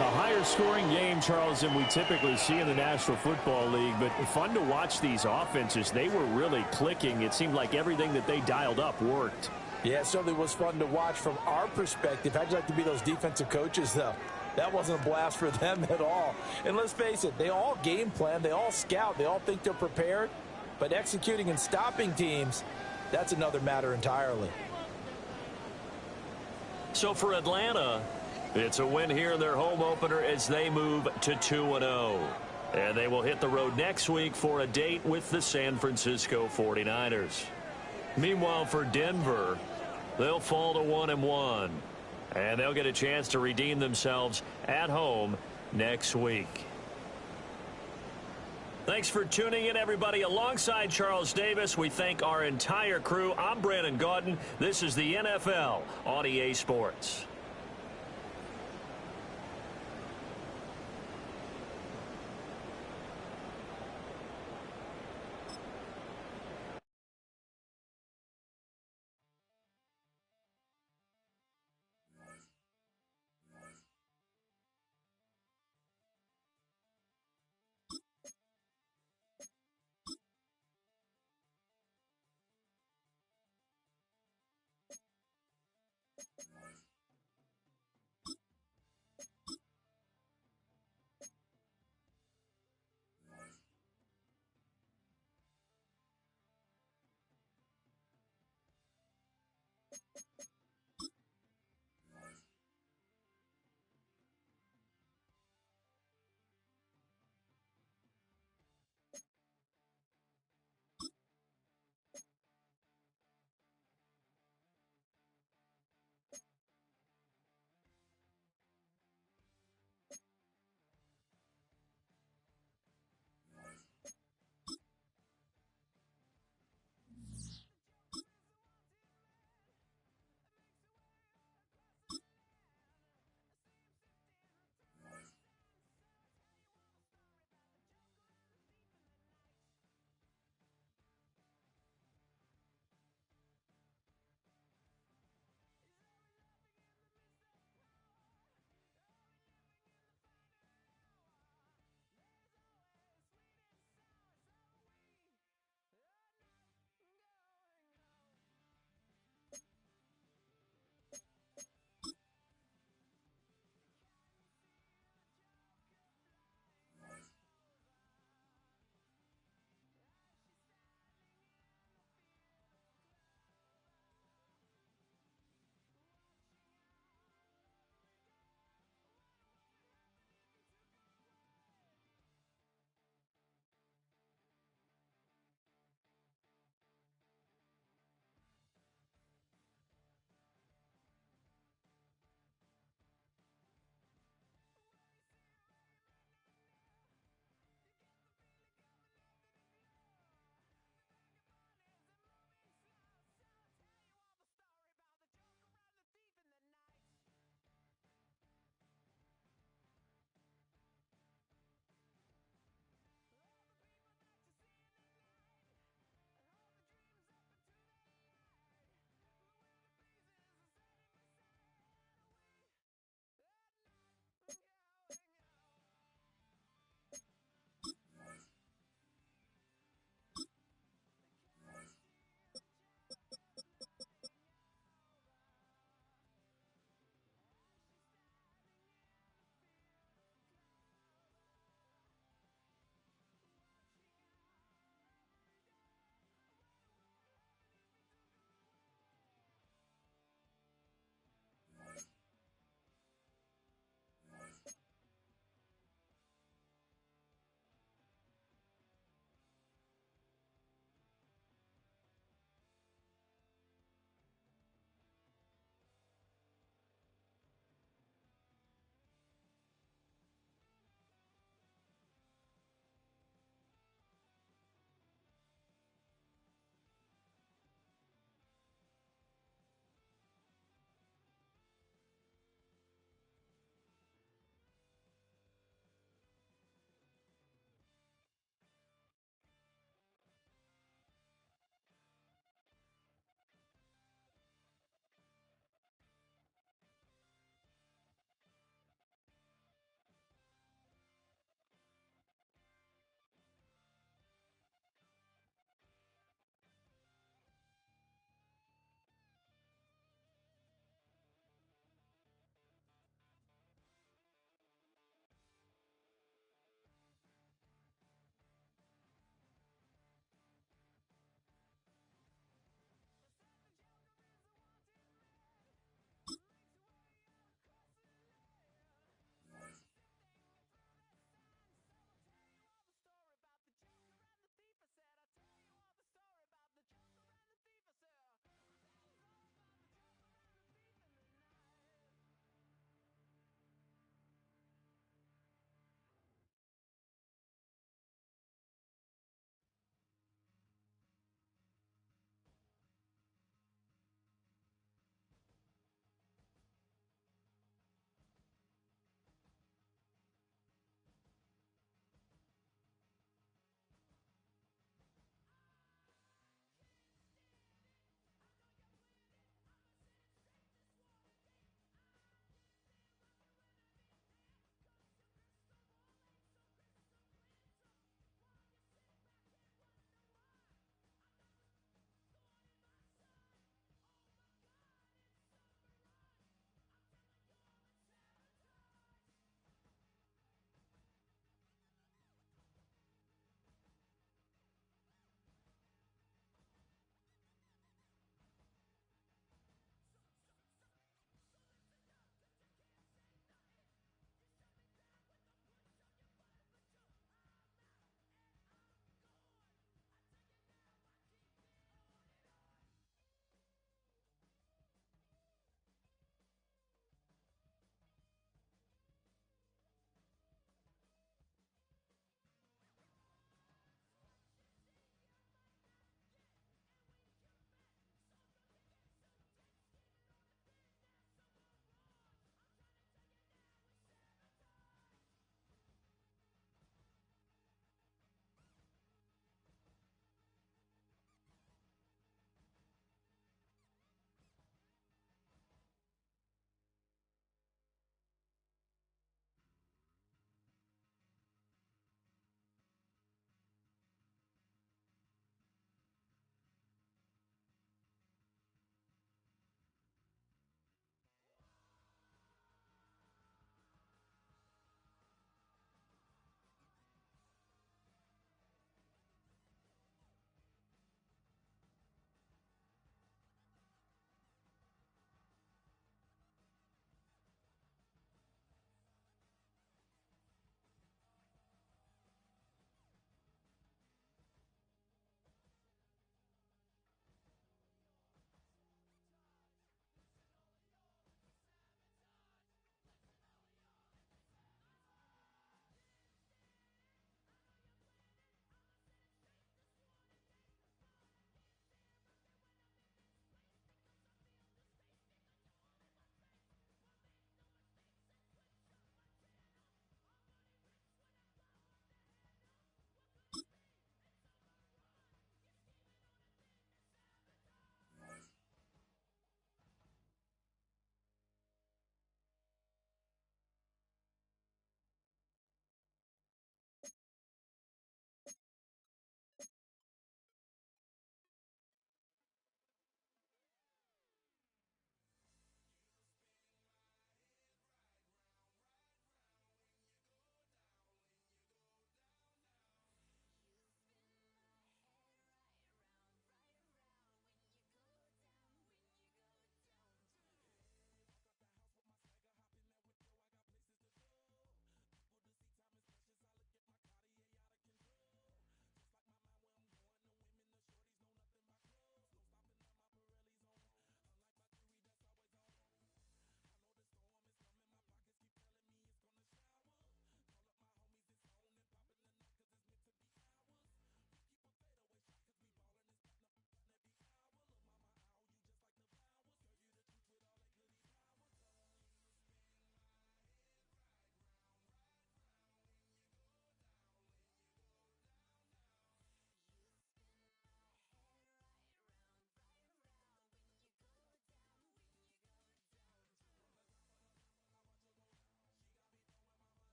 C: A higher scoring game, Charles, than we typically see in the National Football League, but fun to watch these offenses. They were really clicking. It seemed like everything that they dialed up worked.
B: Yeah, it certainly was fun to watch from our perspective. How'd you like to be those defensive coaches, though? That wasn't a blast for them at all. And let's face it, they all game plan, they all scout, they all think they're prepared, but executing and stopping teams, that's another matter entirely.
A: So for Atlanta, it's a win here in their home opener as they move to 2-0. And they will hit the road next week for a date with the San Francisco 49ers. Meanwhile, for Denver, they'll fall to 1-1. And they'll get a chance to redeem themselves at home next week. Thanks for tuning in, everybody. Alongside Charles Davis, we thank our entire crew. I'm Brandon Gaudin. This is the NFL on EA Sports.